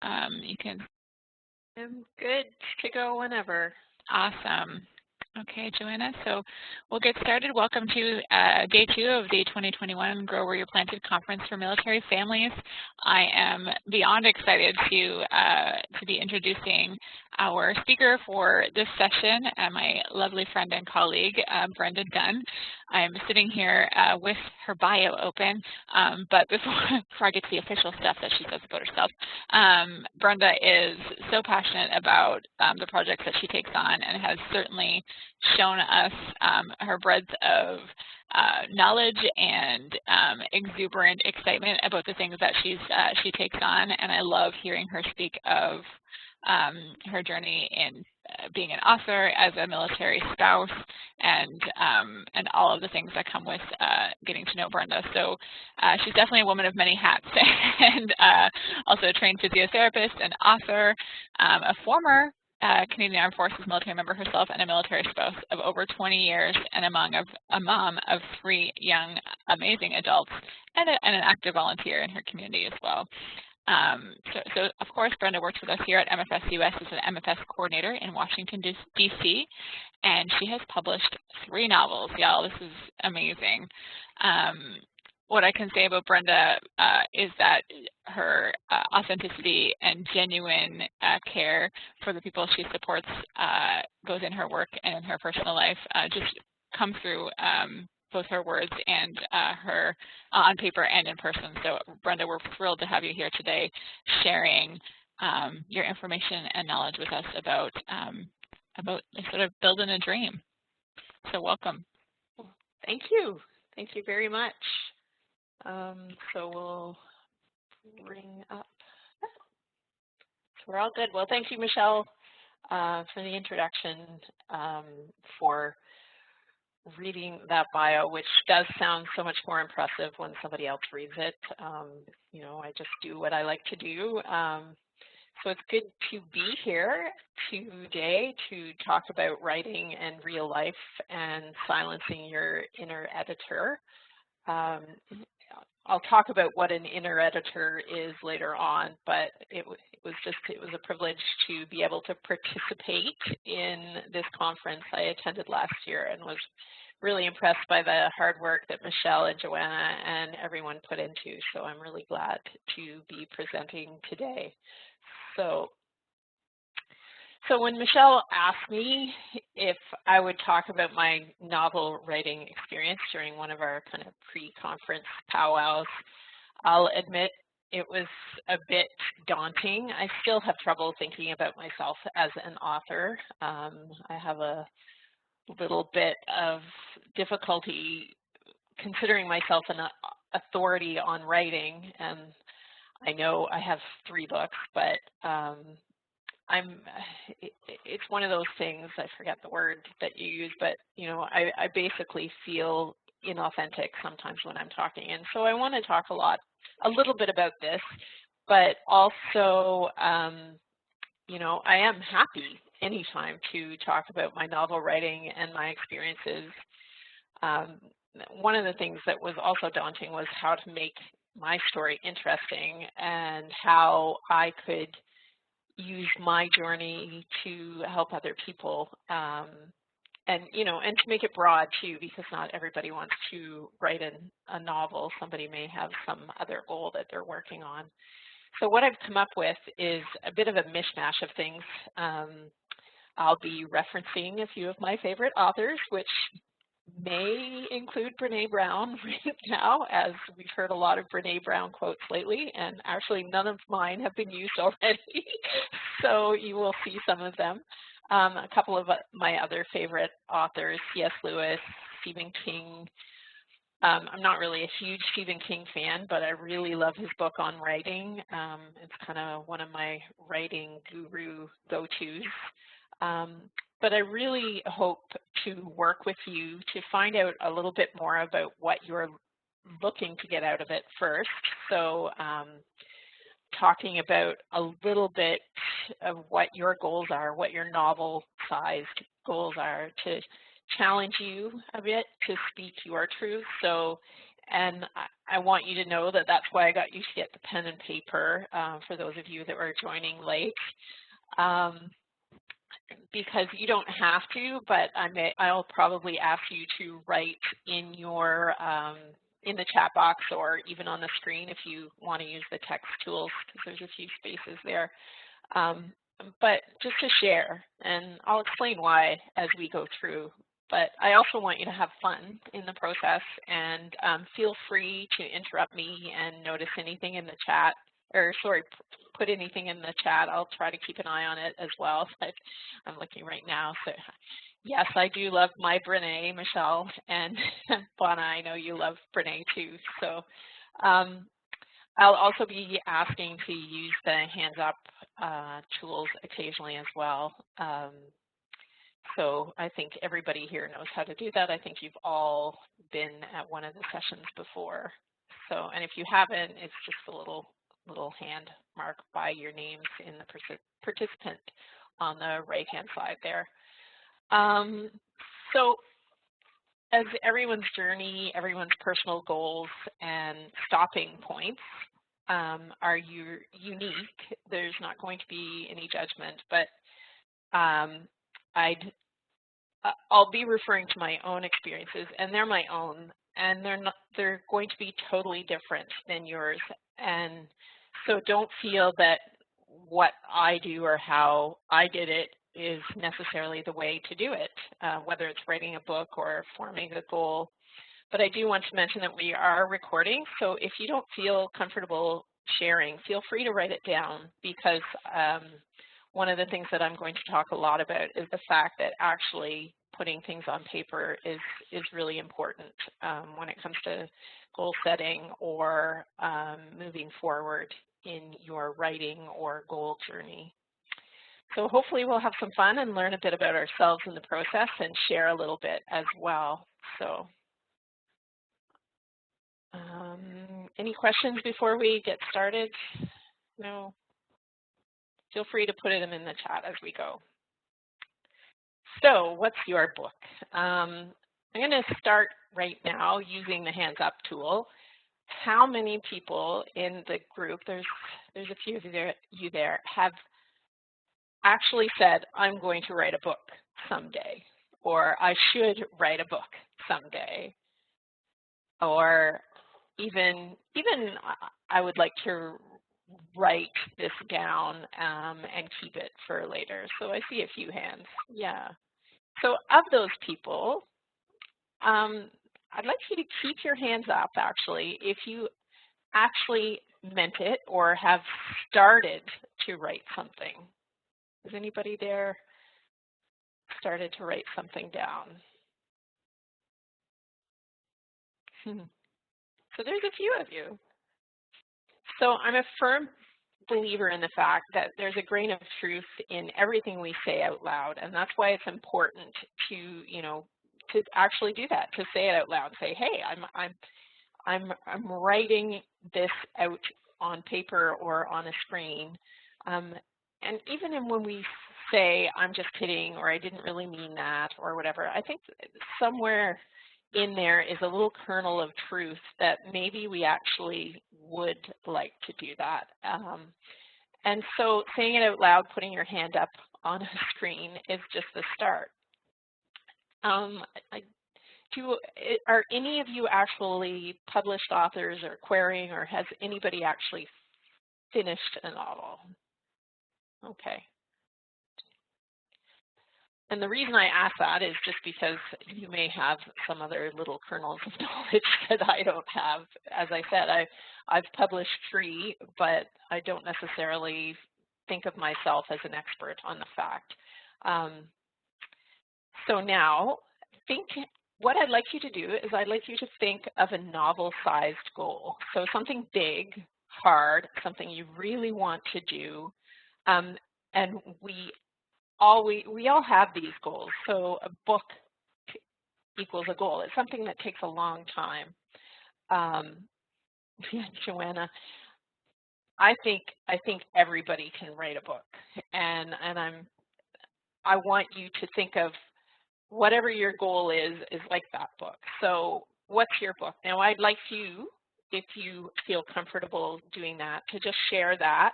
You can. I'm good to go whenever. Awesome. Okay, Joanna, so we'll get started. Welcome to day 2 of the 2021 Grow Where You're Planted Conference for Military Families. I am beyond excited to be introducing our speaker for this session, my lovely friend and colleague, Brenda Dunn. I'm sitting here with her bio open, but before I get to the official stuff that she says about herself, Brenda is so passionate about the projects that she takes on and has certainly shown us her breadth of knowledge and exuberant excitement about the things that she takes on, and I love hearing her speak of her journey in being an author, as a military spouse, and all of the things that come with getting to know Brenda. So she's definitely a woman of many hats, and also a trained physiotherapist, an author, a former Canadian Armed Forces military member herself, and a military spouse of over 20 years, and a mom of 3 young, amazing adults, and an active volunteer in her community as well. So of course, Brenda works with us here at MFS US as an MFS coordinator in Washington, D.C., and she has published 3 novels. Y'all, this is amazing. What I can say about Brenda is that her authenticity and genuine care for the people she supports goes in her work and in her personal life, just come through both her words and her on paper and in person. So Brenda, we're thrilled to have you here today sharing your information and knowledge with us about sort of building a dream. So welcome. Thank you. Thank you very much. So we'll bring up. So we're all good. Well, thank you, Michelle, for the introduction, for reading that bio, which does sound so much more impressive when somebody else reads it. You know, I just do what I like to do. So it's good to be here today to talk about writing and real life and silencing your inner editor. I'll talk about what an inner editor is later on, but it was a privilege to be able to participate in this conference I attended last year, and was really impressed by the hard work that Michelle and Joanna and everyone put into. So I'm really glad to be presenting today. So when Michelle asked me if I would talk about my novel writing experience during one of our kind of pre-conference powwows, I'll admit it was a bit daunting. I still have trouble thinking about myself as an author. I have a little bit of difficulty considering myself an authority on writing, and I know I have 3 books, but it's one of those things, I forget the word that you use, but you know, I basically feel inauthentic sometimes when I'm talking. And so I want to talk a little bit about this, but also, you know, I am happy anytime to talk about my novel writing and my experiences. One of the things that was also daunting was how to make my story interesting and how I could use my journey to help other people, and you know, and to make it broad too, because not everybody wants to write a novel. Somebody may have some other goal that they're working on. So what I've come up with is a bit of a mishmash of things. I'll be referencing a few of my favorite authors, which may include Brene Brown right now, as we've heard a lot of Brene Brown quotes lately, and actually none of mine have been used already, so you will see some of them. A couple of my other favorite authors, C.S. Lewis, Stephen King. I'm not really a huge Stephen King fan, but I really love his book on writing. It's kind of one of my writing guru go-tos. But I really hope to work with you to find out a little bit more about what you're looking to get out of it first. So talking about a little bit of what your goals are, what your novel-sized goals are, to challenge you a bit to speak your truth. So And I want you to know that that's why I got you to get the pen and paper for those of you that were joining late. Because you don't have to, but I'll probably ask you to write in your in the chat box or even on the screen if you want to use the text tools, because there's a few spaces there. But just to share, and I'll explain why as we go through. But I also want you to have fun in the process, and feel free to interrupt me and notice anything in the chat, or sorry, put anything in the chat. I'll try to keep an eye on it as well. But I'm looking right now. So yes, I do love my Brenda, Michelle, and Bonna, I know you love Brenda too. So I'll also be asking to use the hands up tools occasionally as well. So I think everybody here knows how to do that. I think you've all been at one of the sessions before. So, and if you haven't, it's just a little hand mark by your names in the participant on the right-hand side there. So as everyone's journey, everyone's personal goals and stopping points are unique, there's not going to be any judgment, but I'll be referring to my own experiences, and they're my own, and they're going to be totally different than yours. And so don't feel that what I do or how I did it is necessarily the way to do it, whether it's writing a book or forming a goal. But I do want to mention that we are recording, so if you don't feel comfortable sharing, feel free to write it down, because one of the things that I'm going to talk a lot about is the fact that actually putting things on paper is really important when it comes to goal setting or moving forward in your writing or goal journey. So hopefully we'll have some fun and learn a bit about ourselves in the process and share a little bit as well. So any questions before we get started? No? Feel free to put them in the chat as we go. So what's your book? I'm going to start right now using the hands up tool. How many people in the group, there's a few of you there, have actually said, I'm going to write a book someday, or I should write a book someday, or even I would like to write this down and keep it for later. So I see a few hands. Yeah. So of those people, I'd like you to keep your hands up, actually, if you actually meant it or have started to write something. Has anybody there started to write something down? So there's a few of you. So I'm a firm believer in the fact that there's a grain of truth in everything we say out loud, and that's why it's important to, to actually do that, to say it out loud. Say, hey, I'm writing this out on paper or on a screen, and even when we say I'm just kidding or I didn't really mean that or whatever, I think somewhere in there is a little kernel of truth that maybe we actually would like to do that. And so saying it out loud, putting your hand up on a screen is just the start. Are any of you actually published authors or querying, or has anybody actually finished a novel? Okay. And the reason I ask that is just because you may have some other little kernels of knowledge that I don't have. As I said, I've published 3, but I don't necessarily think of myself as an expert on the fact. So now, what I'd like you to do is I'd like you to think of a novel-sized goal. So something big, hard, something you really want to do, and we all have these goals. So a book equals a goal. It's something that takes a long time. Yeah, Joanna, I think everybody can write a book, and I want you to think of whatever your goal is like that book. So what's your book? Now, I'd like you, if you feel comfortable doing that, to just share that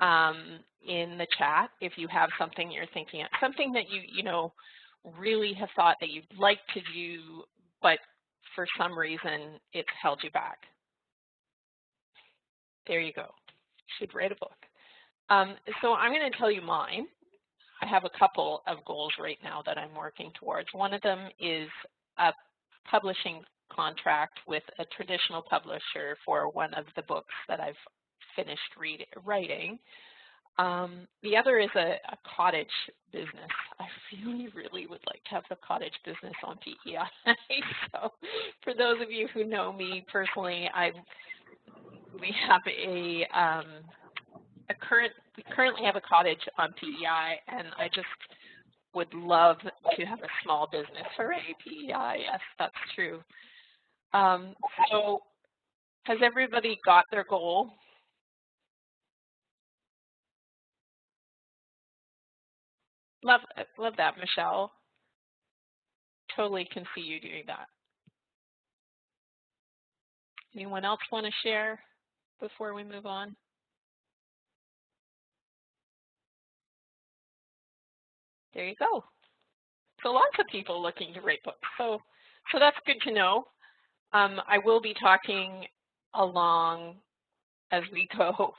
in the chat if you have something you're thinking of, something that you know, really have thought that you'd like to do, but for some reason it's held you back. There you go. Should write a book. So I'm going to tell you mine. I have a couple of goals right now that I'm working towards. One of them is a publishing contract with a traditional publisher for one of the books that I've finished writing. The other is a cottage business. I really would like to have a cottage business on PEI. So for those of you who know me personally, we currently have a cottage on PEI, and I just would love to have a small business. Hooray, PEI, yes, that's true. So has everybody got their goal? Love that, Michelle. Totally can see you doing that. Anyone else want to share before we move on? There you go. So lots of people looking to write books. So that's good to know. I will be talking along as we go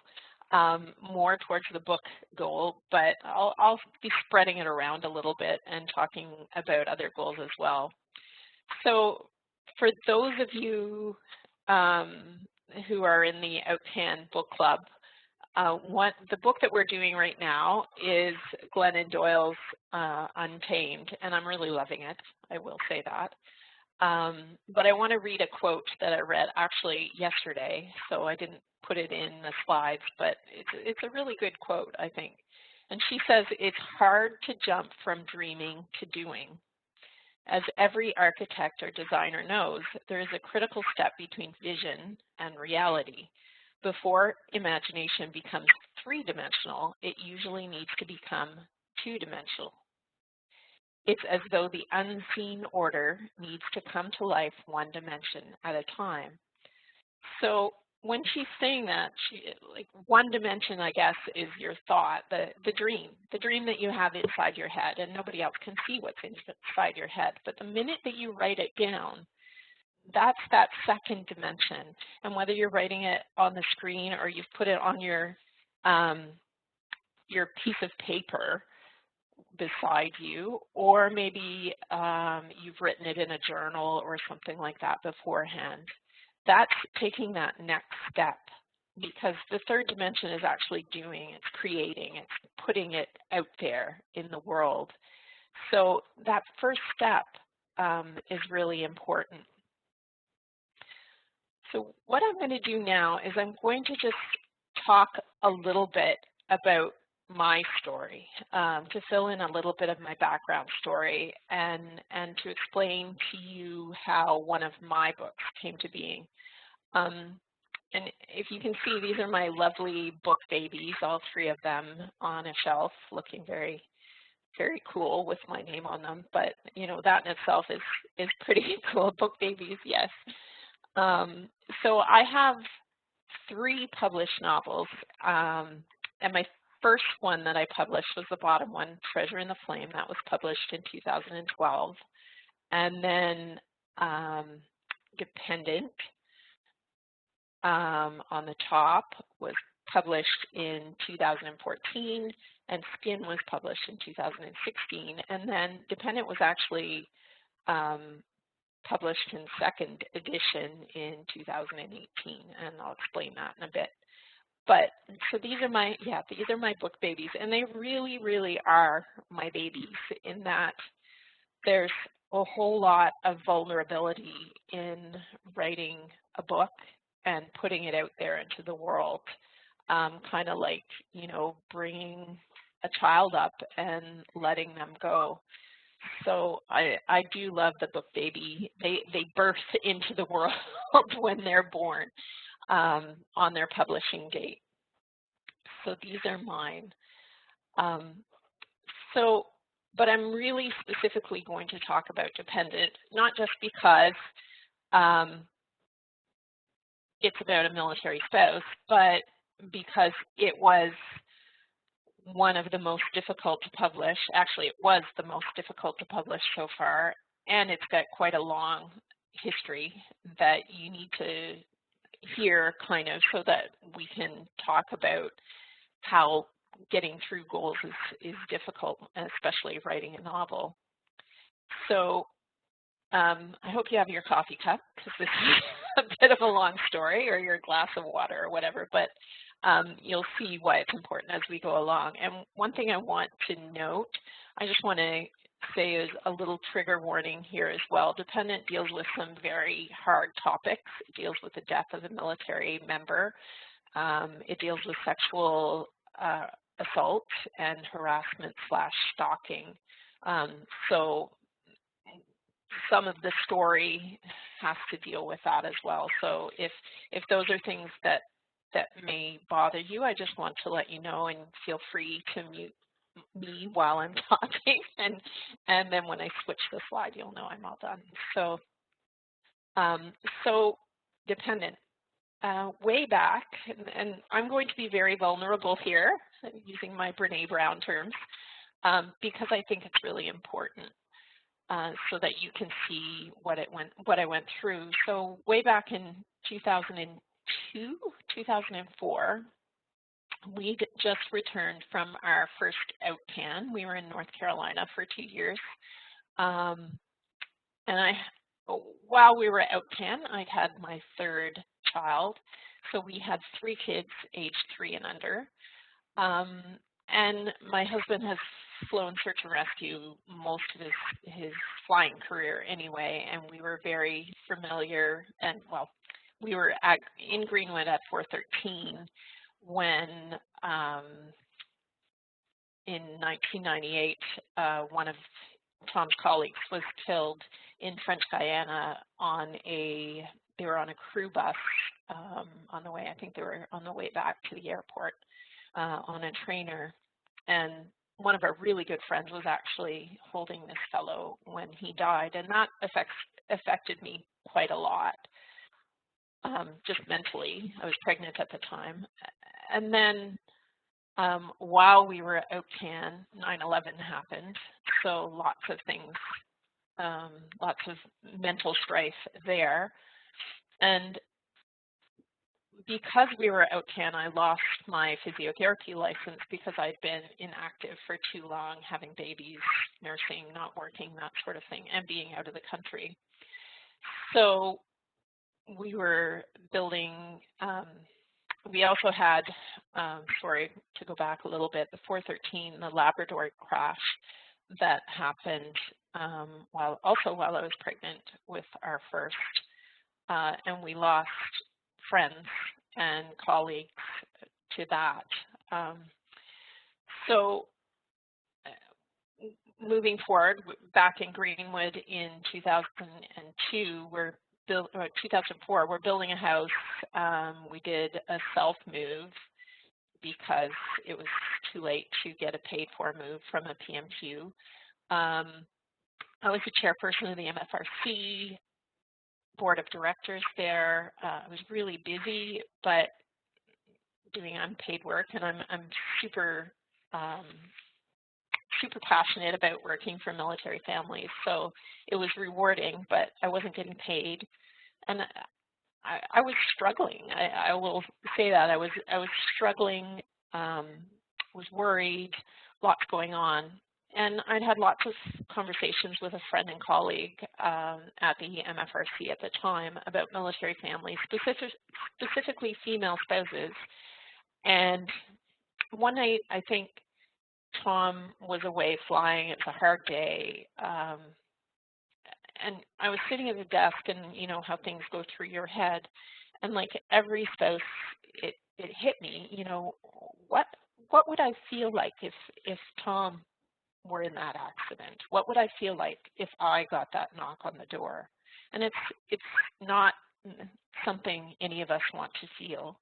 more towards the book goal, but I'll be spreading it around a little bit and talking about other goals as well. So for those of you who are in the Outcan Book Club, the book that we're doing right now is Glennon Doyle's Untamed, and I'm really loving it. I will say that. But I want to read a quote that I read actually yesterday, so I didn't put it in the slides, but it's a really good quote, I think. And she says, "It's hard to jump from dreaming to doing. As every architect or designer knows, there is a critical step between vision and reality. Before imagination becomes three-dimensional, it usually needs to become two-dimensional. It's as though the unseen order needs to come to life one dimension at a time." So when she's saying that, like one dimension, I guess, is your thought, the dream that you have inside your head, and nobody else can see what's inside your head. But the minute that you write it down, that's that second dimension. And whether you're writing it on the screen or you've put it on your piece of paper beside you, or maybe you've written it in a journal or something like that beforehand, that's taking that next step, because the third dimension is actually doing, it's creating, it's putting it out there in the world. So that first step is really important. So what I'm going to do now is I'm going to just talk a little bit about my story, to fill in a little bit of my background story and to explain to you how one of my books came to being. And if you can see, these are my lovely book babies, all three of them on a shelf, looking very, very cool with my name on them. But, you know, that in itself is pretty cool. Book babies, yes. So I have 3 published novels, and my first one that I published was the bottom one, Treasure in the Flame. That was published in 2012. And then Dependent on the top was published in 2014, and Skin was published in 2016. And then Dependent was actually published in 2nd edition in 2018, and I'll explain that in a bit. But so these are my book babies, and they really, really are my babies in that there's a whole lot of vulnerability in writing a book and putting it out there into the world, kind of like, you know, bringing a child up and letting them go. So I do love the book baby. They birth into the world when they're born on their publishing date. So these are mine. But I'm really specifically going to talk about Dependent, not just because it's about a military spouse, but because it was one of the most difficult to publish, actually it was the most difficult to publish so far, and it's got quite a long history that you need to hear kind of so that we can talk about how getting through goals is difficult, especially writing a novel. So I hope you have your coffee cup because this is a bit of a long story, or your glass of water or whatever, but you'll see why it's important as we go along. And one thing I want to note, I just want to say is a little trigger warning here as well. Dependent deals with some very hard topics. It deals with the death of a military member. It deals with sexual assault and harassment / stalking. So some of the story has to deal with that as well. So if those are things that may bother you, I just want to let you know, and feel free to mute me while I'm talking, and then when I switch the slide, you'll know I'm all done. So so dependent. Way back, and I'm going to be very vulnerable here, using my Brenda Brown terms, because I think it's really important. So that you can see what I went through. So way back in 2002, 2004, we just returned from our first outcan. We were in North Carolina for 2 years, and while we were outcan, I'd had my third child. So we had 3 kids aged 3 and under. And my husband has flown search and rescue most of his flying career anyway, and we were very familiar, and well, we were in Greenwood at 413 when in 1998 one of Tom's colleagues was killed in French Guiana they were on a crew bus on the way, I think they were on the way back to the airport on a trainer. And one of our really good friends was actually holding this fellow when he died, and that affected me quite a lot, just mentally. I was pregnant at the time. And then while we were at outcan, 9/11 happened, so lots of things, lots of mental strife there. And because we were outcan, I lost my physiotherapy license because I'd been inactive for too long, having babies, nursing, not working, that sort of thing, and being out of the country. So we were building, we also had, sorry, to go back a little bit, the 413, the Labrador crash that happened while I was pregnant with our first, and we lost friends and colleagues to that. So moving forward, back in Greenwood in 2002, 2004, we're building a house. We did a self-move because it was too late to get a paid-for move from a PMQ. I was the chairperson of the MFRC board of directors there. I was really busy, but doing unpaid work, and I'm super super passionate about working for military families. So it was rewarding, but I wasn't getting paid, and I was struggling. I will say that I was struggling, was worried, lots going on. And I'd had lots of conversations with a friend and colleague at the MFRC at the time about military families, specifically female spouses. And one night, I think Tom was away flying. It's a hard day. And I was sitting at the desk, and you know how things go through your head. And like every spouse, it hit me, you know, what would I feel like if Tom were in that accident? What would I feel like if I got that knock on the door? And it's not something any of us want to feel.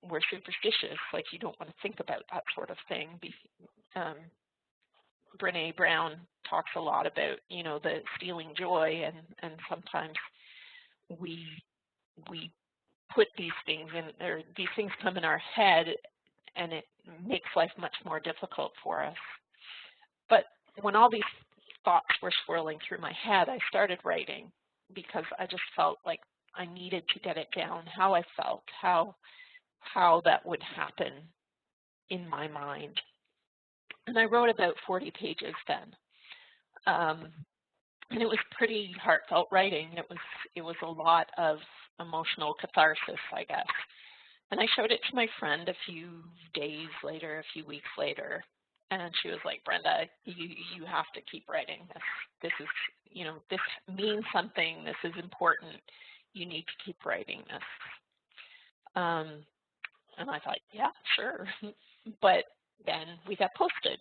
We're superstitious, like you don't want to think about that sort of thing. Brene Brown talks a lot about, you know, the stealing joy, and sometimes we put these things in, or these things come in our head, and it makes life much more difficult for us. But when all these thoughts were swirling through my head, I started writing because I just felt like I needed to get it down, how I felt, how that would happen in my mind. And I wrote about 40 pages then. And it was pretty heartfelt writing. It was a lot of emotional catharsis, I guess. And I showed it to my friend a few days later, a few weeks later, and she was like, Brenda, you have to keep writing this. This is, you know, this means something. This is important. You need to keep writing this. And I thought, yeah, sure. But then we got posted,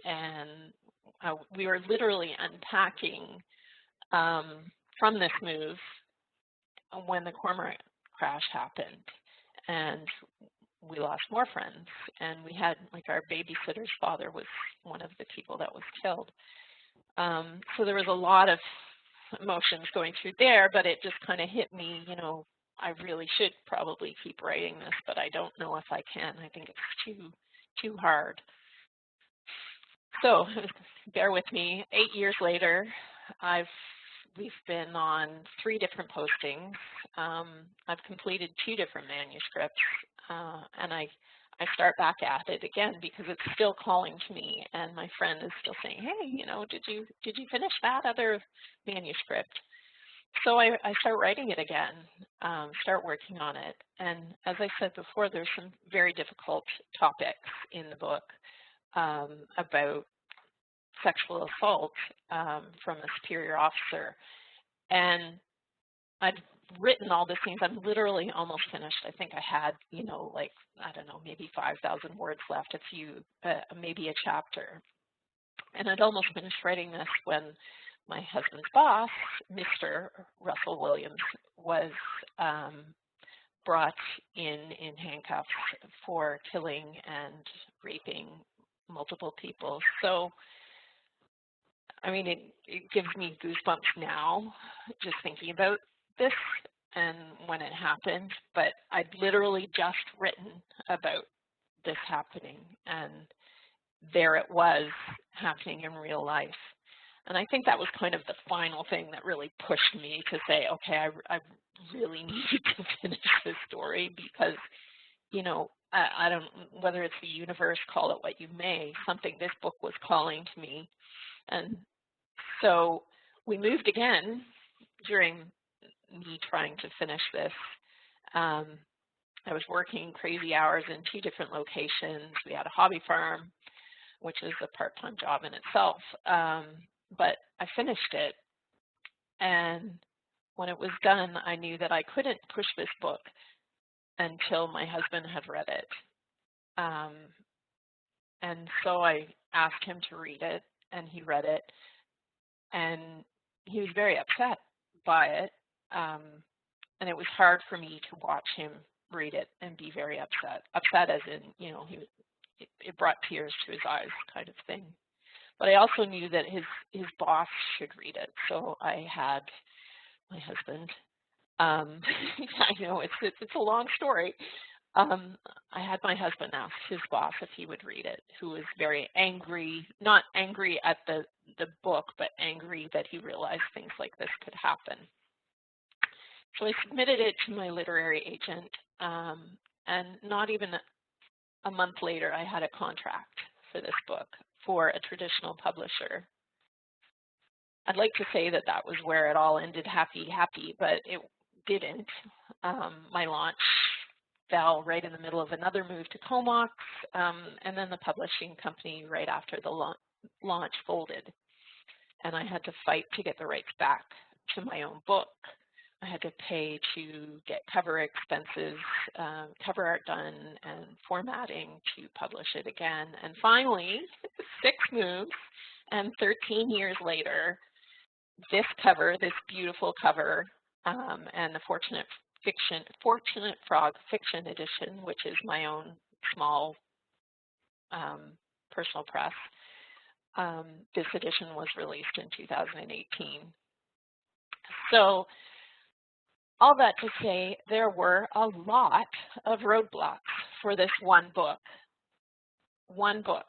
and we were literally unpacking from this move when the Cormorant crash happened, and we lost more friends. And we had, like, our babysitter's father was one of the people that was killed. So there was a lot of emotions going through there, but it just kind of hit me, you know, I really should probably keep writing this, but I don't know if I can. I think it's too hard. So bear with me. 8 years later, we've been on 3 different postings. I've completed 2 different manuscripts, and I start back at it again because it's still calling to me, and my friend is still saying, hey, you know, did you finish that other manuscript? So I start writing it again, start working on it. And as I said before, there's some very difficult topics in the book about sexual assault from a superior officer. And I've written all these things. I'm literally almost finished. I think I had, you know, like, I don't know, maybe 5,000 words left, maybe a chapter. And I'd almost finished writing this when my husband's boss, Mr. Russell Williams, was brought in handcuffs for killing and raping multiple people. So, I mean, it gives me goosebumps now just thinking about this and when it happened, but I'd literally just written about this happening, and there it was happening in real life. And I think that was kind of the final thing that really pushed me to say, okay, I really need to finish this story because, you know, I don't, whether it's the universe, call it what you may, this book was calling to me. And so we moved again during me trying to finish this. I was working crazy hours in 2 different locations. We had a hobby farm, which is a part-time job in itself. But I finished it, and when it was done, I knew that I couldn't push this book until my husband had read it. And so I asked him to read it, and he read it, and he was very upset by it. And it was hard for me to watch him read it and be very upset. Upset as in, you know, it brought tears to his eyes kind of thing. But I also knew that his boss should read it. So I had my husband. I know it's a long story. I had my husband ask his boss if he would read it, who was very angry, not angry at the book, but angry that he realized things like this could happen. So I submitted it to my literary agent, and not even a month later, I had a contract for this book for a traditional publisher. I'd like to say that that was where it all ended happy, but it didn't. My launch fell right in the middle of another move to Comox, and then the publishing company right after the launch folded. And I had to fight to get the rights back to my own book. I had to pay to get cover expenses, cover art done, and formatting to publish it again. And finally, 6 moves and 13 years later, this cover, this beautiful cover, and the Fortunate Frog Fiction Edition, which is my own small personal press, This edition was released in 2018. So all that to say, there were a lot of roadblocks for this one book. One book.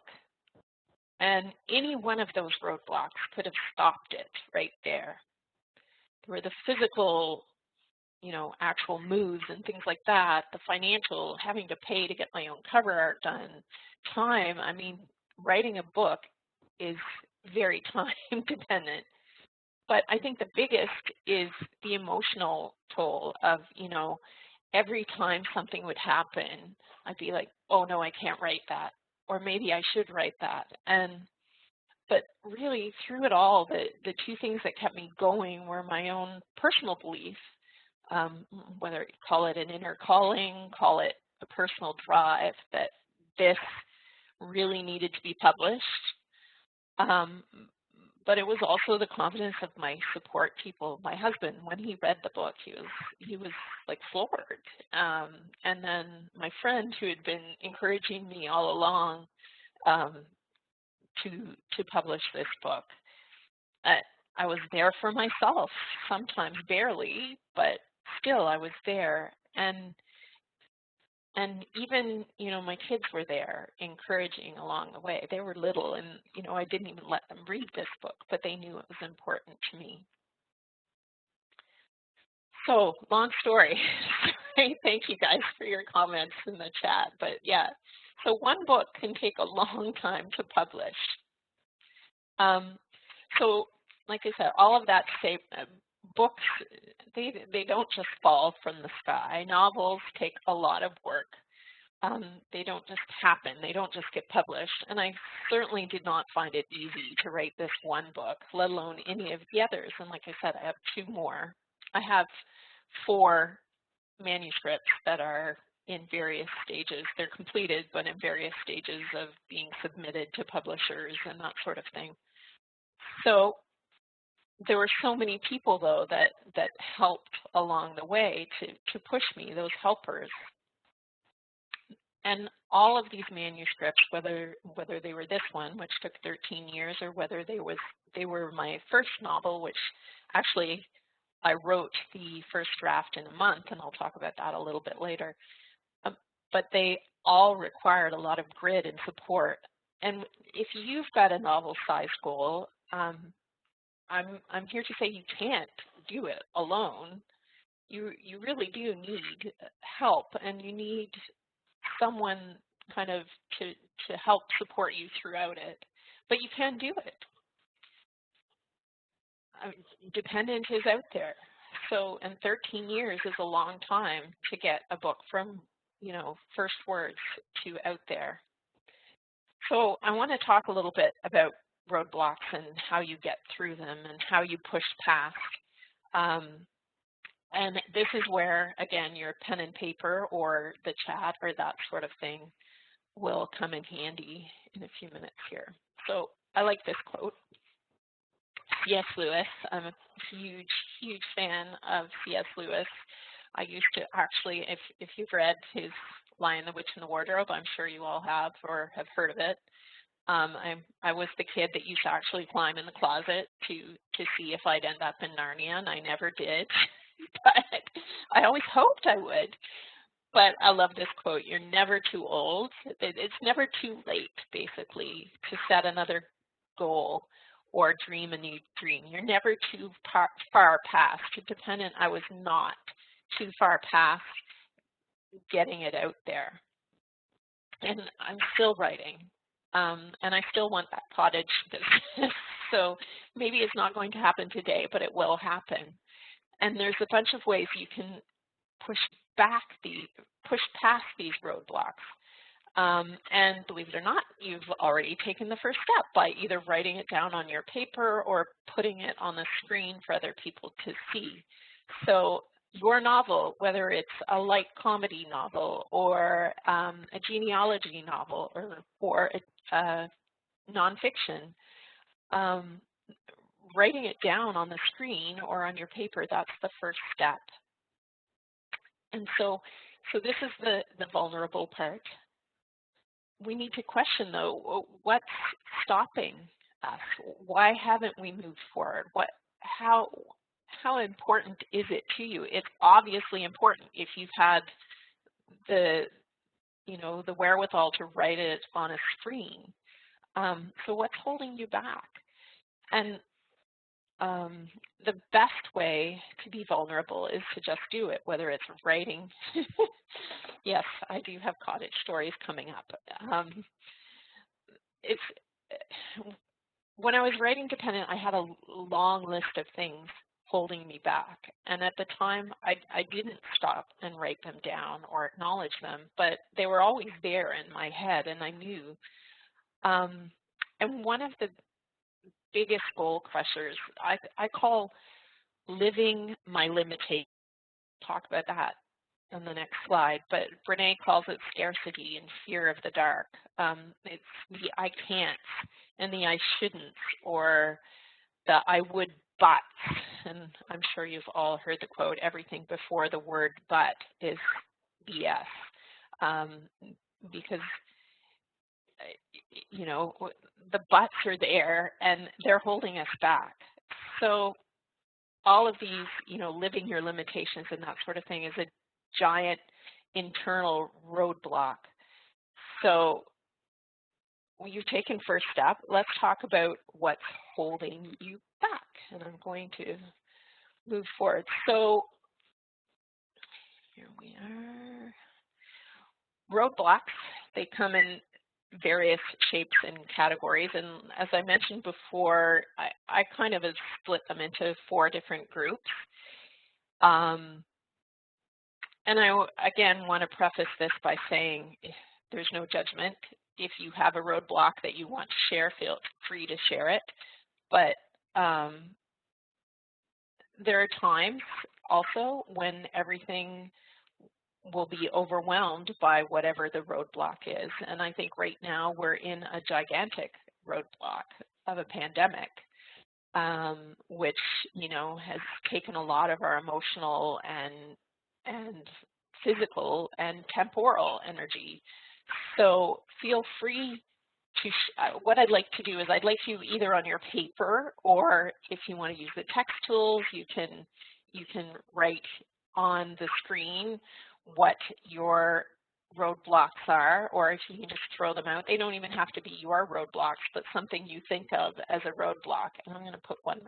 And any one of those roadblocks could have stopped it right there. There were the physical, actual moves and things like that, the financial, having to pay to get my own cover art done, time. I mean, writing a book is very time dependent. But I think the biggest is the emotional toll of, every time something would happen, I'd be like, oh no, I can't write that. Or maybe I should write that. But really through it all, the two things that kept me going were my own personal belief, whether you call it an inner calling, call it a personal drive, that this really needed to be published. But it was also the confidence of my support people. My husband, when he read the book, he was like floored. And then my friend, who had been encouraging me all along to publish this book, I was there for myself, sometimes barely, but still I was there. And even, my kids were there encouraging along the way. They were little and, I didn't even let them read this book, but they knew it was important to me. So, long story. Thank you guys for your comments in the chat. But yeah, so one book can take a long time to publish. So, like I said, all of that say, books, they don't just fall from the sky. Novels take a lot of work. They don't just happen. They don't just get published. And I certainly did not find it easy to write this one book, let alone any of the others. And like I said, I have 2 more. I have 4 manuscripts that are in various stages. They're completed, but in various stages of being submitted to publishers and that sort of thing. So there were so many people, though, that helped along the way to push me, those helpers. And all of these manuscripts, whether they were this one, which took 13 years, or whether they were my first novel, which actually I wrote the first draft in a month, and I'll talk about that a little bit later. But they all required a lot of grit and support. And if you've got a novel size goal, I'm here to say you can't do it alone. You really do need help, and you need someone kind of to help support you throughout it. But you can do it. Dependent is out there. So, and 13 years is a long time to get a book from, first words to out there. So I want to talk a little bit about roadblocks and how you get through them and how you push past. And this is where, again, your pen and paper or the chat or that sort of thing will come in handy in a few minutes here. So I like this quote. C.S. Lewis. I'm a huge, huge fan of C.S. Lewis. I used to actually, if you've read his Lion, the Witch, and the Wardrobe, I'm sure you all have or have heard of it. I was the kid that used to actually climb in the closet to see if I'd end up in Narnia, and I never did. But I always hoped I would. But I love this quote. You're never too old. It's never too late, basically, to set another goal or dream a new dream. You're never too far past. Dependent, I was not too far past getting it out there. And I'm still writing. And I still want that cottage business. So maybe it's not going to happen today, but it will happen. And there's a bunch of ways you can push past these roadblocks. And believe it or not, you've already taken the first step by either writing it down on your paper or putting it on the screen for other people to see. So your novel, whether it's a light comedy novel or a genealogy novel or a nonfiction, writing it down on the screen or on your paper, that's the first step. And so this is the vulnerable part. We need to question, though, what's stopping us? Why haven't we moved forward? How important is it to you? It's obviously important if you've had the the wherewithal to write it on a screen. So what's holding you back? And the best way to be vulnerable is to just do it, whether it's writing. Yes, I do have cottage stories coming up. It's when I was writing dependent, I had a long list of things holding me back. And at the time, I didn't stop and write them down or acknowledge them, but they were always there in my head, and I knew. And one of the biggest goal crushers, I call living my limitation. Talk about that on the next slide, but Brenda calls it scarcity and fear of the dark. It's the I can't and the I shouldn't, or the I would but. And I'm sure you've all heard the quote, everything before the word but is BS. Because the buts are there and they're holding us back. So all of these, living your limitations and that sort of thing is a giant internal roadblock. So you've taken first step. Let's talk about what's holding you back. And I'm going to move forward. So here we are. Roadblocks, they come in various shapes and categories. And as I mentioned before, I kind of have split them into 4 different groups. And I, again, want to preface this by saying there's no judgment. If you have a roadblock that you want to share, feel free to share it. But there are times also when everything will be overwhelmed by whatever the roadblock is. And I think right now we're in a gigantic roadblock of a pandemic, which, has taken a lot of our emotional and physical and temporal energy. So feel free to, what I'd like to do is I'd like you either on your paper, or if you want to use the text tools, you can write on the screen what your roadblocks are, or if you can just throw them out. They don't even have to be your roadblocks, but something you think of as a roadblock. And I'm going to put one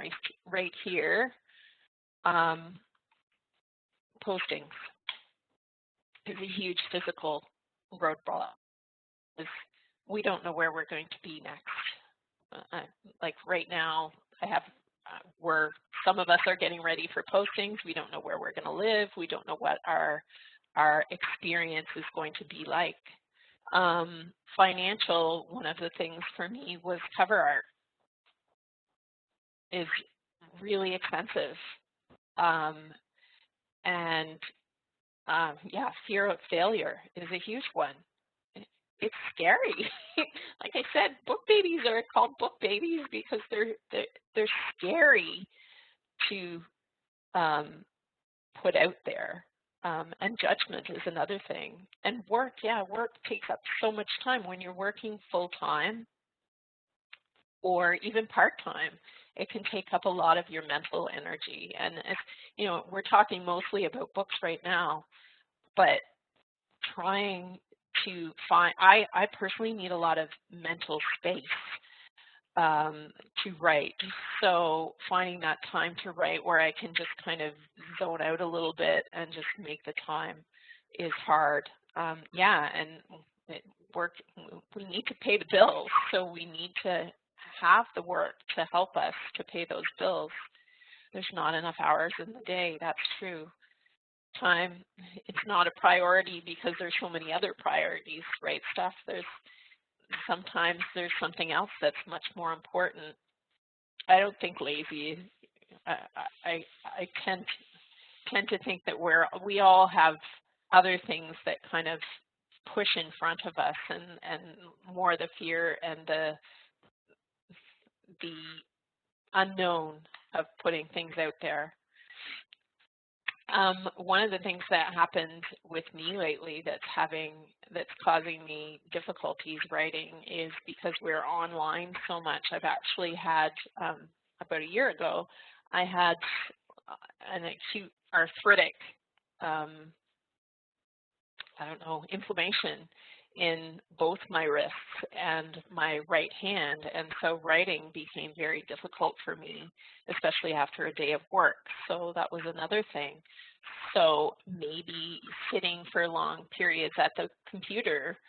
right here. Postings is a huge physical roadblock. We don't know where we're going to be next. Like right now, some of us are getting ready for postings. We don't know where we're going to live. We don't know what our experience is going to be like. Financial, one of the things for me was cover art is really expensive. Yeah, fear of failure is a huge one. It's scary. Like I said, book babies are called book babies because they're scary to put out there. And judgment is another thing. And work takes up so much time. When you're working full-time or even part-time, it can take up a lot of your mental energy. And we're talking mostly about books right now, but trying to find, I personally need a lot of mental space to write. So finding that time to write where I can just kind of zone out a little bit and just make the time is hard. And we need to pay the bills, so we need to have the work to help us to pay those bills. There's not enough hours in the day, that's true. Time, it's not a priority because there's so many other priorities, right? Sometimes there's something else that's much more important. I don't think lazy. I tend to think that we all have other things that kind of push in front of us, and more the fear and the unknown of putting things out there. One of the things that happened with me lately that's causing me difficulties writing is because we're online so much. I've actually had, about a year ago, I had an acute arthritic, inflammation in both my wrists and my right hand, and so writing became very difficult for me, especially after a day of work. So that was another thing. So maybe sitting for long periods at the computer,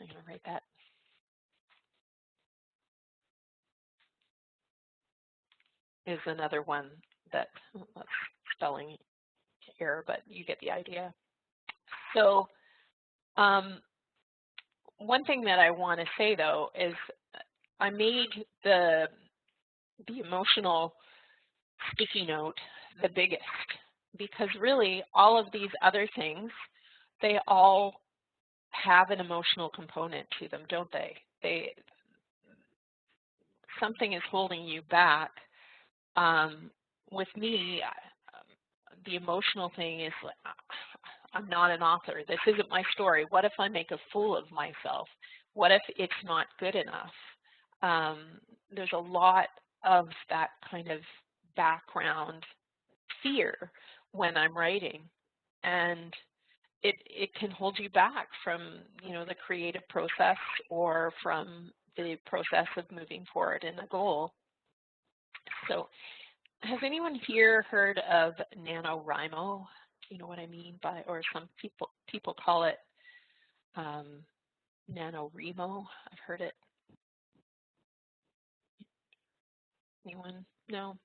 I'm going to write that, is another one that, that's spelling error, but you get the idea. So one thing that I want to say, though, is I made the emotional sticky note the biggest, because really all of these other things, they all have an emotional component to them, don't they? Something is holding you back. With me, the emotional thing is, I'm not an author. This isn't my story. What if I make a fool of myself? What if it's not good enough? There's a lot of that kind of background fear when I'm writing, and it can hold you back from, the creative process or from the process of moving forward in a goal. So has anyone here heard of NaNoWriMo? Do you know what I mean by, or some people call it NaNoWriMo? I've heard it. Anyone? No?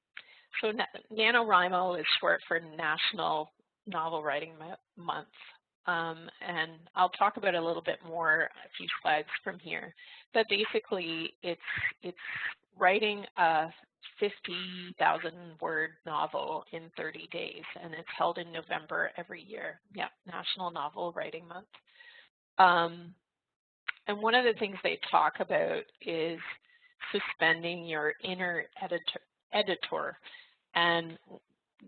So NaNoWriMo is short for National Novel Writing Month. And I'll talk about it a little bit more a few slides from here. But basically, it's writing a 50,000 word novel in 30 days, and it's held in November every year. Yeah, National Novel Writing Month. And one of the things they talk about is suspending your inner editor. And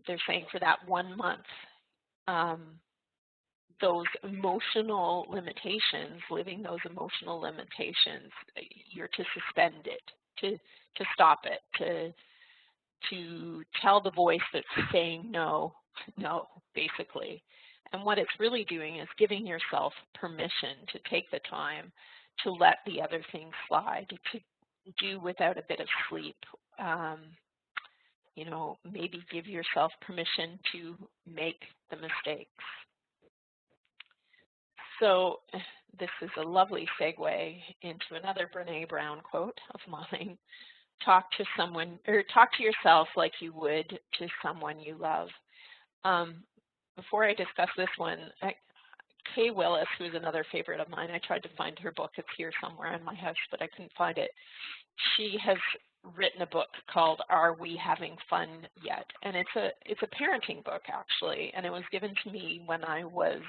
they're saying for that 1 month, those emotional limitations, living those emotional limitations, you're to suspend it, to stop it, to tell the voice that's saying no, basically. And what it's really doing is giving yourself permission to take the time to let the other things slide, to do without a bit of sleep. Maybe give yourself permission to make the mistakes. So this is a lovely segue into another Brene Brown quote of mine. Talk to yourself like you would to someone you love. Before I discuss this one, Kay Willis, who's another favorite of mine, I tried to find her book. It's here somewhere in my house, but I couldn't find it. She has written a book called Are We Having Fun Yet? And it's a parenting book, actually, and it was given to me when I was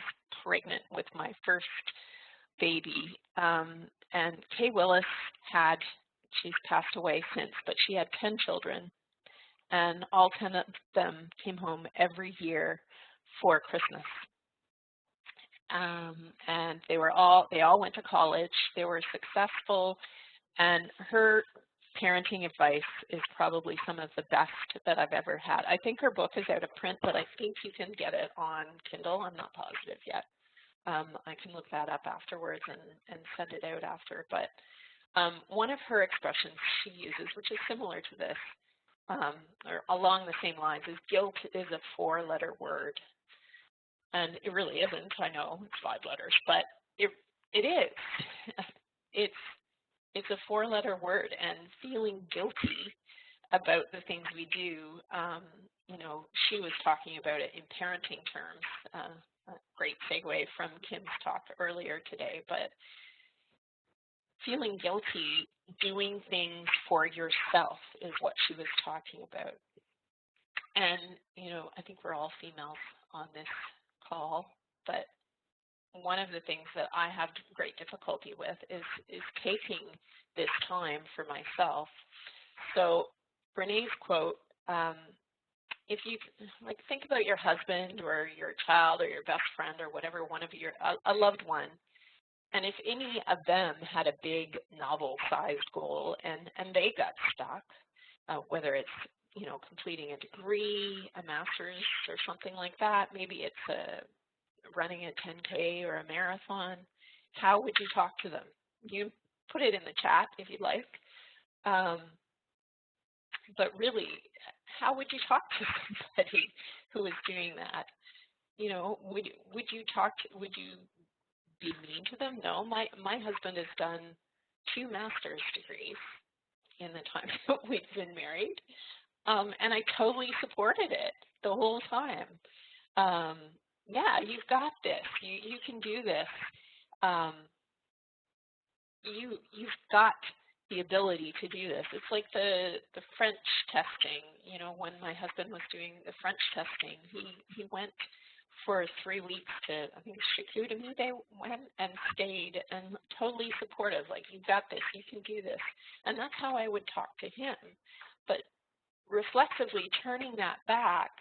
pregnant with my first baby. And Kay Willis she's passed away since, but she had 10 children, and all 10 of them came home every year for Christmas. And they all went to college. They were successful, and her parenting advice is probably some of the best that I've ever had. I think her book is out of print, but I think you can get it on Kindle. I'm not positive yet. I can look that up afterwards and send it out after. But one of her expressions she uses, which is similar to this, or along the same lines, is guilt is a 4-letter word. And it really isn't. I know it's 5 letters, but it is. It's a 4-letter word, and feeling guilty about the things we do. She was talking about it in parenting terms. A great segue from Kim's talk earlier today, but feeling guilty doing things for yourself is what she was talking about. And, I think we're all females on this call, but one of the things that I have great difficulty with is taking this time for myself. So Brene's quote if you like think about your husband or your child or your best friend or whatever, one of your a loved one, and if any of them had a big novel-sized goal and they got stuck, whether it's completing a degree, a master's, or something like that, maybe it's running a 10K or a marathon, how would you talk to them? You put it in the chat if you'd like. But really, how would you talk to somebody who is doing that? Would you be mean to them? No, my husband has done 2 master's degrees in the time that we've been married, and I totally supported it the whole time. Yeah, you've got this. You can do this. You've got the ability to do this. It's like the French testing. When my husband was doing the French testing, he went for 3 weeks to, I think, Chicoutimi they went and stayed, and totally supportive, like, you've got this, you can do this. And that's how I would talk to him. But reflexively turning that back,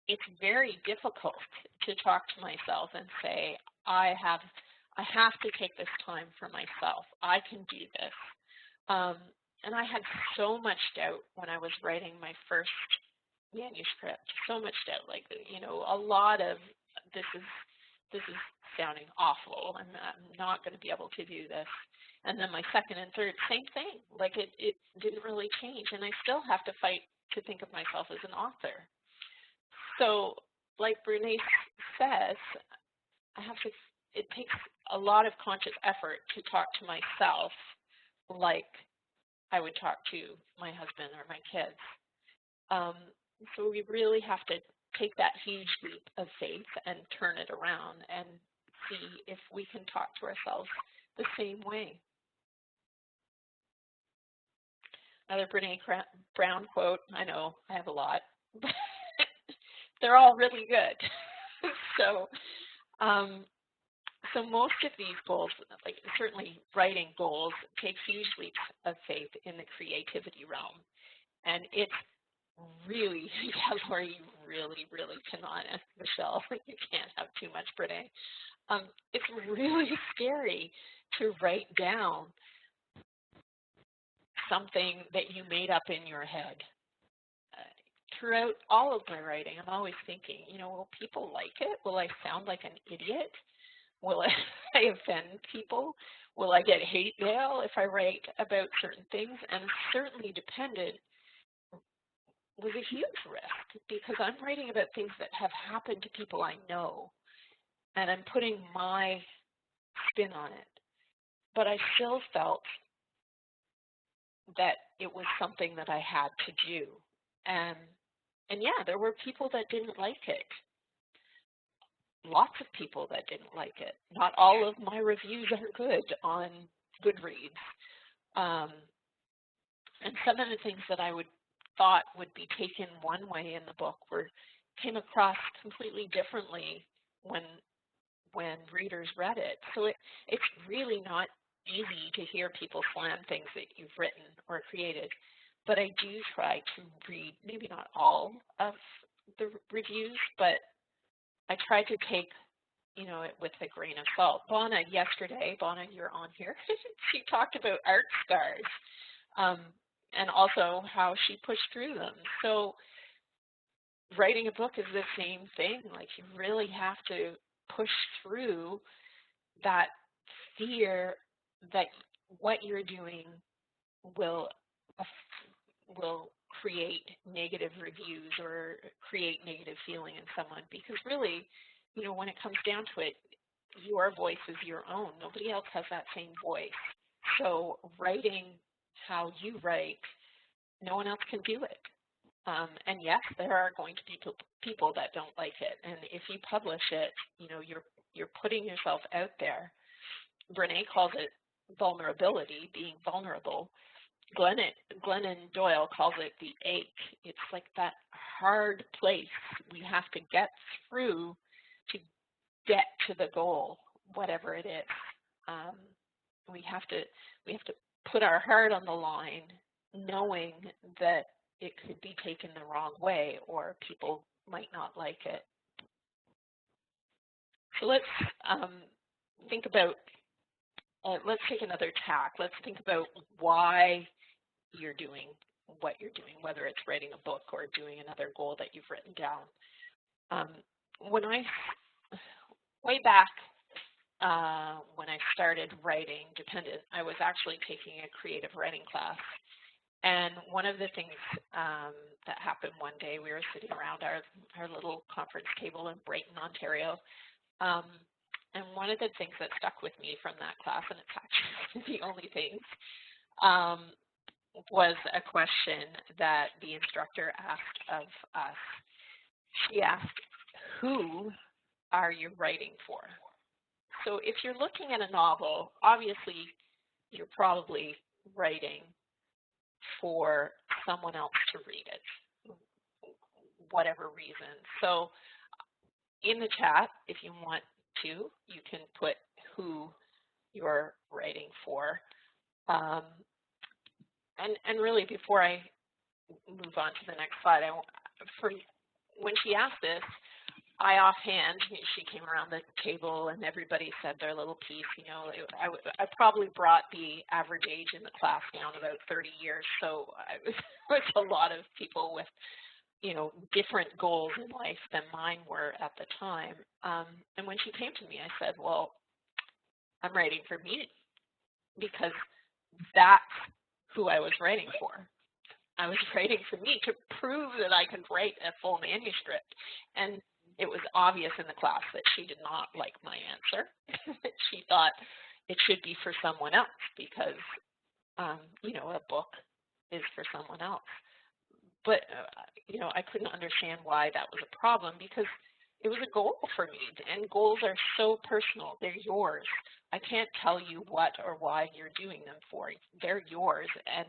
it's very difficult to talk to myself and say, I have to take this time for myself. I can do this. And I had so much doubt when I was writing my first manuscript, so much doubt, like, a lot of this is sounding awful. I'm not going to be able to do this. And then my second and third, same thing. Like it didn't really change, and I still have to fight to think of myself as an author. So, like Brenda says, it takes a lot of conscious effort to talk to myself like I would talk to my husband or my kids. So we really have to take that huge leap of faith and turn it around and see if we can talk to ourselves the same way. Another Brene Brown quote. I know I have a lot. They're all really good. So most of these goals, like certainly writing goals, take huge leaps of faith in the creativity realm. And it's really, yeah, Lori, you really, really cannot, and Michelle, you can't have too much, Brene. It's really scary to write down something that you made up in your head. Throughout all of my writing, I'm always thinking, will people like it? Will I sound like an idiot? Will I offend people? Will I get hate mail if I write about certain things? And certainly dependent was a huge risk because I'm writing about things that have happened to people I know, and I'm putting my spin on it. But I still felt that it was something that I had to do. And yeah, there were people that didn't like it. Lots of people that didn't like it. Not all of my reviews are good on Goodreads. And some of the things that I thought would be taken one way in the book came across completely differently when readers read it. So it's really not easy to hear people slam things that you've written or created. But I do try to read, maybe not all of the reviews, but I try to take, it with a grain of salt. Bonna, yesterday, you're on here, she talked about art scars and also how she pushed through them. So writing a book is the same thing. Like you really have to push through that fear that what you're doing will create negative reviews or create negative feeling in someone, because really, when it comes down to it, your voice is your own. Nobody else has that same voice. So writing how you write, no one else can do it. And yes, there are going to be people that don't like it. And if you publish it, you're putting yourself out there. Brene calls it vulnerability, being vulnerable. Glennon Doyle calls it the ache. It's like that hard place we have to get through to get to the goal, whatever it is. We have to put our heart on the line, knowing that it could be taken the wrong way or people might not like it. So let's think about, let's take another tack. Let's think about why you're doing what you're doing, whether it's writing a book or doing another goal that you've written down. Way back when I started writing Dependent, I was actually taking a creative writing class. And one of the things that happened one day, we were sitting around our little conference table in Brighton, Ontario. And one of the things that stuck with me from that class, and it's actually the only thing, was a question that the instructor asked of us. She asked, who are you writing for? So if you're looking at a novel, obviously you're probably writing for someone else to read it, whatever reason. So in the chat, if you want to, you can put who you're writing for. And really, before I move on to the next slide, when she asked this, I offhand, she came around the table and everybody said their little piece. You know, I probably brought the average age in the class down about 30 years. So it was a lot of people with, you know, different goals in life than mine were at the time. And when she came to me, I said, well, I'm writing for me because that's who I was writing for. I was writing for me to prove that I could write a full manuscript. And it was obvious in the class that she did not like my answer. She thought it should be for someone else because, you know, a book is for someone else. But, you know, I couldn't understand why that was a problem because it was a goal for me. And goals are so personal. They're yours. I can't tell you what or why you're doing them for. They're yours and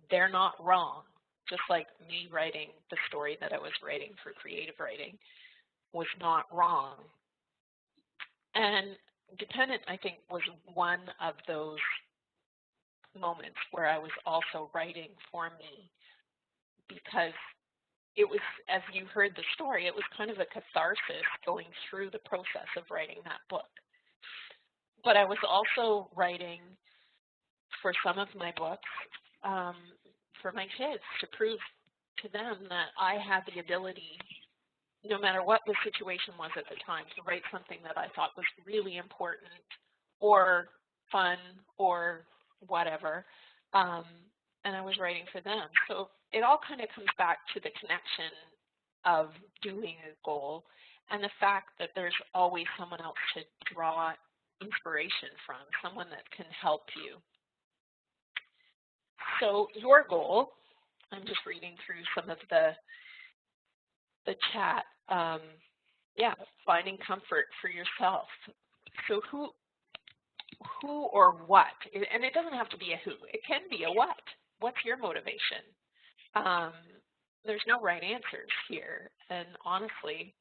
they're not wrong. Just like me writing the story that I was writing for creative writing was not wrong. And Dependent, I think, was one of those moments where I was also writing for me because it was, as you heard the story, it was kind of a catharsis going through the process of writing that book. But I was also writing for some of my books for my kids to prove to them that I had the ability, no matter what the situation was at the time, to write something that I thought was really important or fun or whatever. And I was writing for them. So it all kind of comes back to the connection of doing a goal and the fact that there's always someone else to draw inspiration from, someone that can help you. So your goal, I'm just reading through some of the chat. Finding comfort for yourself. So who or what? And it doesn't have to be a who. It can be a what. What's your motivation? There's no right answers here. And honestly,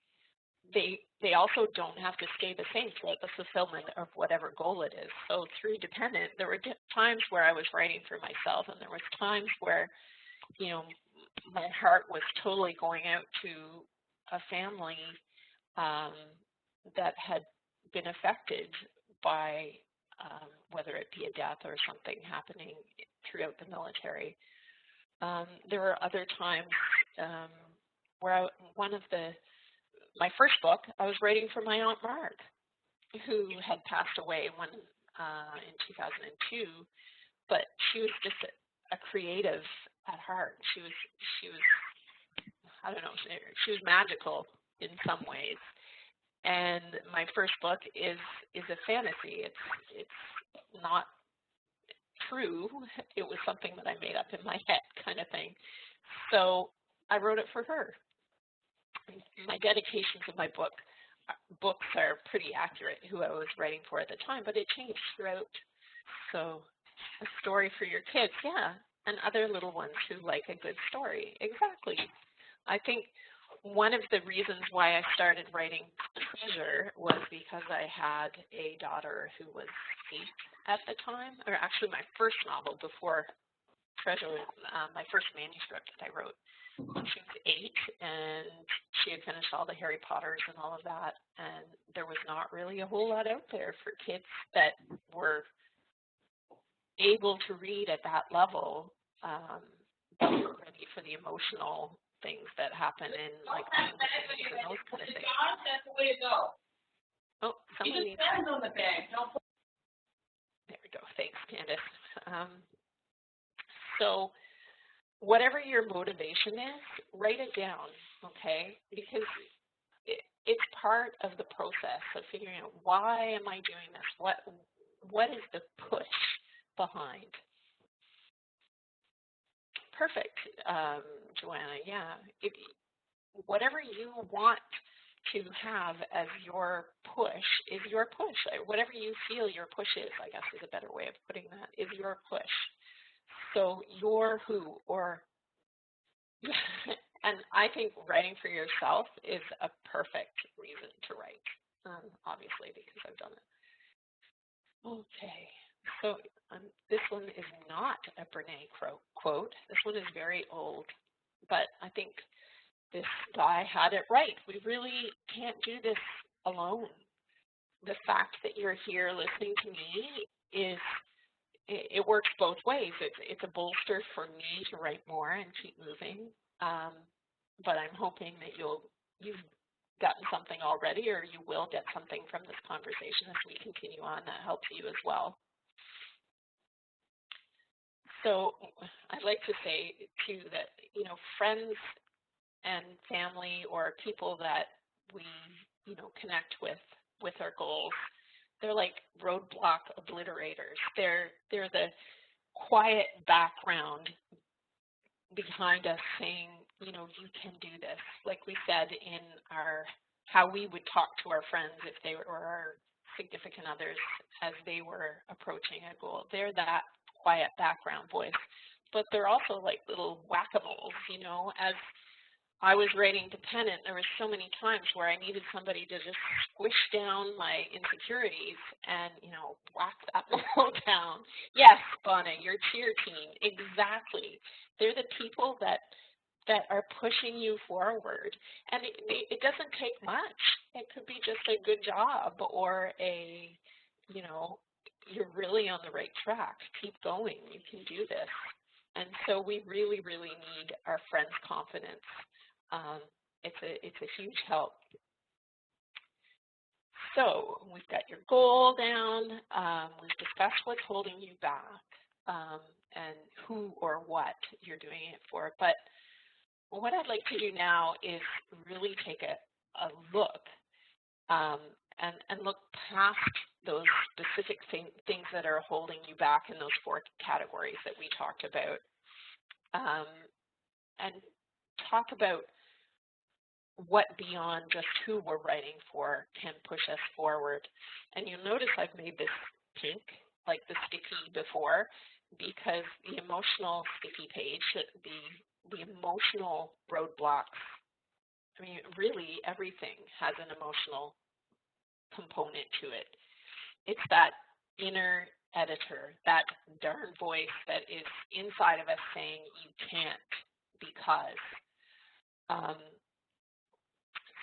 they also don't have to stay the same throughout the fulfillment of whatever goal it is. So through Dependent, there were times where I was writing for myself, and there was times where, you know, my heart was totally going out to a family that had been affected by whether it be a death or something happening throughout the military. There were other times where my first book, I was writing for my Aunt Marg, who had passed away in 2002, but she was just a creative at heart. She was I don't know, she was magical in some ways. And my first book is a fantasy. It's not true. It was something that I made up in my head kind of thing. So I wrote it for her. My dedications of my books are pretty accurate who I was writing for at the time, but it changed throughout. So a story for your kids, yeah, and other little ones who like a good story. Exactly. I think one of the reasons why I started writing Treasure was because I had a daughter who was 8 at the time, or actually my first novel before Treasure was my first manuscript that I wrote. She was 8, and she had finished all the Harry Potters and all of that, and there was not really a whole lot out there for kids that were able to read at that level, that were ready for the emotional things that happen in like and those kind of things. That's the way to go. Oh, somebody needs on the bag. There we go. Thanks, Candace. So whatever your motivation is, write it down, okay? Because it's part of the process of figuring out, why am I doing this? What is the push behind? Perfect, Joanna. Yeah. Whatever you want to have as your push is your push. Whatever you feel your push is, I guess is a better way of putting that, is your push. So your who, or, and I think writing for yourself is a perfect reason to write, obviously, because I've done it. Okay, so this one is not a Brenda quote. This one is very old, but I think this guy had it right. We really can't do this alone. The fact that you're here listening to me it works both ways. It's a bolster for me to write more and keep moving. But I'm hoping that you've gotten something already, or you will get something from this conversation as we continue on that helps you as well. So I'd like to say too that, friends and family or people that we, connect with our goals, they're like roadblock obliterators. They're the quiet background behind us saying, you can do this. Like we said in how we would talk to our friends if they were our significant others as they were approaching a goal. They're that quiet background voice, but they're also like little whack-a-moles, as I was writing Dependent, there were so many times where I needed somebody to just squish down my insecurities and, whack that mole down. Yes, Bonna, your cheer team, exactly. They're the people that are pushing you forward. And it doesn't take much. It could be just a good job or you're really on the right track. Keep going. You can do this. And so we really, really need our friends' confidence. It's a huge help. So we've got your goal down. We've discussed what's holding you back and who or what you're doing it for. But what I'd like to do now is really take a look and look past those specific things that are holding you back in those 4 categories that we talked about, and talk about what beyond just who we're writing for can push us forward. And you'll notice I've made this pink, like the sticky before, because the emotional sticky page, the emotional roadblocks, I mean, really everything has an emotional component to it. It's that inner editor, that darn voice that is inside of us saying you can't because.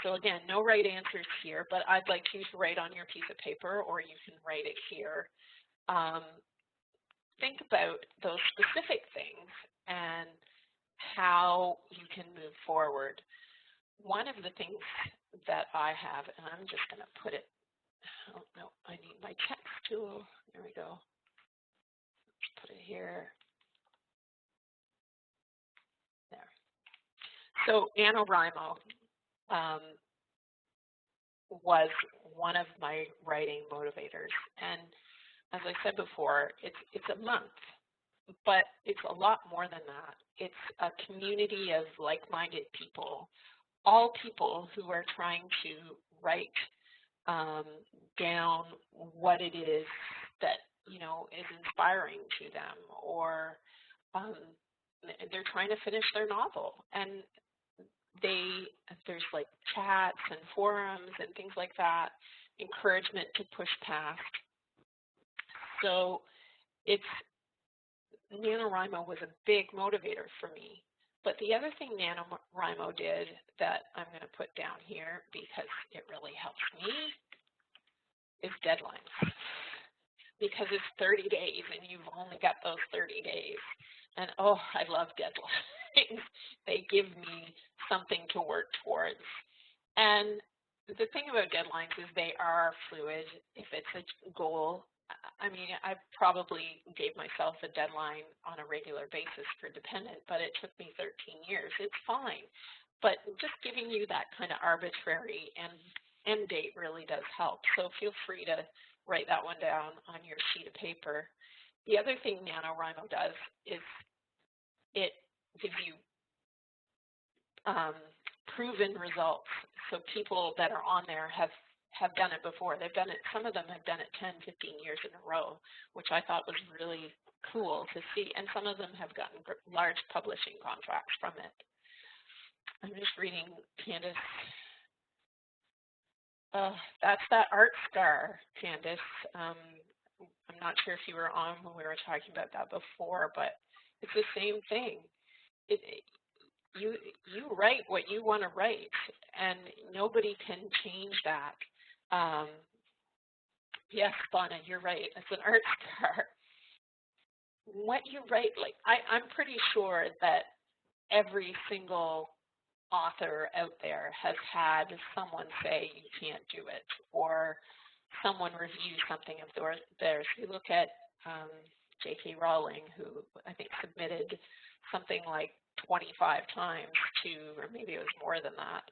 So again, no right answers here, but I'd like you to write on your piece of paper, or you can write it here. Think about those specific things and how you can move forward. One of the things that I have, and I'm just going to put it, oh no, I need my text tool. There we go. Let's put it here. There. So NaNoWriMo was one of my writing motivators. And as I said before, it's a month, but it's a lot more than that. It's a community of like-minded people, all people who are trying to write down what it is that, is inspiring to them, or they're trying to finish their novel. And there's like chats and forums and things like that, encouragement to push past. So it's NaNoWriMo was a big motivator for me. But the other thing NaNoWriMo did that I'm going to put down here because it really helps me is deadlines. Because it's 30 days and you've only got those 30 days. And oh, I love deadlines. They give me something to work towards. And the thing about deadlines is they are fluid. If it's a goal, I mean, I probably gave myself a deadline on a regular basis for dependent, but it took me 13 years. It's fine. But just giving you that kind of arbitrary end date really does help. So feel free to write that one down on your sheet of paper. The other thing NaNoWriMo does is it gives you proven results. So people that are on there have done it before. They've done it, some of them have done it 10, 15 years in a row, which I thought was really cool to see. And some of them have gotten large publishing contracts from it. I'm just reading Candace. That's that art scar, Candace. I'm not sure if you were on when we were talking about that before, but it's the same thing. You write what you want to write, and nobody can change that. Yes, Bonna, you're right. It's an art scar. What you write, like I'm pretty sure that every single author out there has had someone say you can't do it, or someone review something of theirs. You look at J.K. Rowling, who I think submitted something like 25 times to, or maybe it was more than that,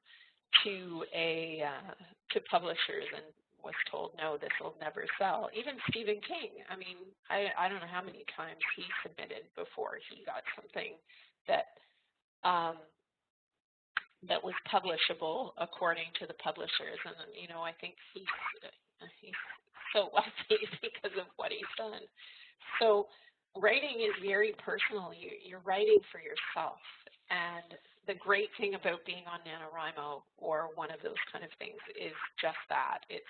to publishers, and was told, no, this will never sell. Even Stephen King, I mean, I don't know how many times he submitted before he got something that that was publishable according to the publishers. And, you know, I think he's so wealthy because of what he's done. So writing is very personal. You're writing for yourself. And the great thing about being on NaNoWriMo or one of those kind of things is just that. It's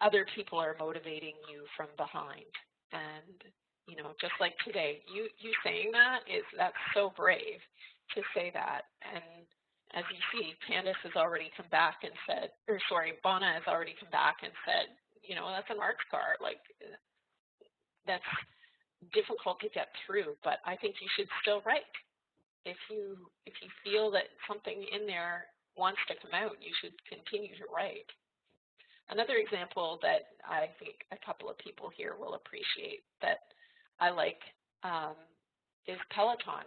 other people are motivating you from behind. And, you know, just like today, you saying that's so brave to say that. And as you see, Candace has already come back and said, or sorry, Bonna has already come back and said, you know, that's a marks card. Like, that's difficult to get through, but I think you should still write. If you feel that something in there wants to come out, you should continue to write. Another example that I think a couple of people here will appreciate that I like is Peloton.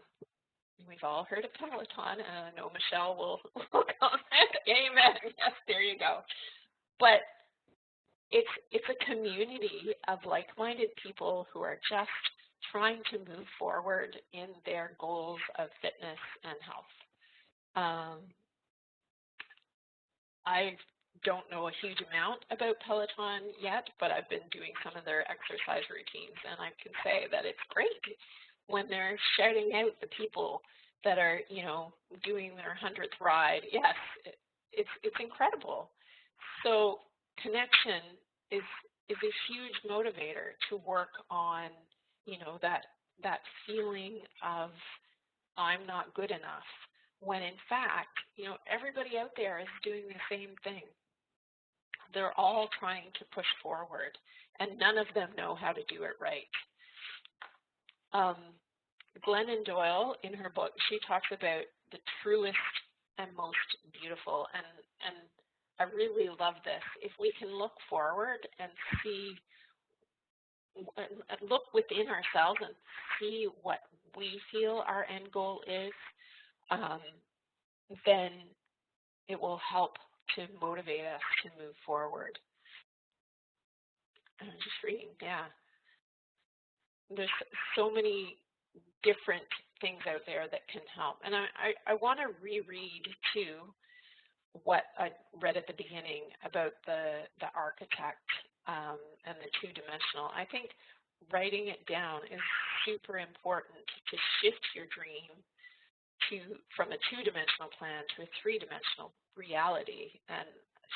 We've all heard of Peloton, and I know Michelle will comment. Amen. Yes, there you go. But it's a community of like-minded people who are just trying to move forward in their goals of fitness and health. I don't know a huge amount about Peloton yet, but I've been doing some of their exercise routines, and I can say that it's great when they're shouting out the people that are, you know, doing their 100th ride. Yes, it's incredible. So connection is a huge motivator to work on, you know, that feeling of I'm not good enough, when in fact, you know, everybody out there is doing the same thing. They're all trying to push forward, and none of them know how to do it right. Glennon Doyle, in her book, she talks about the truest and most beautiful, and I really love this. If we can look forward and see, and look within ourselves and see what we feel our end goal is, then it will help to motivate us to move forward. I'm just reading, yeah. There's so many different things out there that can help. And I want to reread, too, what I read at the beginning about the architect and the two-dimensional. I think writing it down is super important to shift your dream from a two-dimensional plan to a three-dimensional reality. And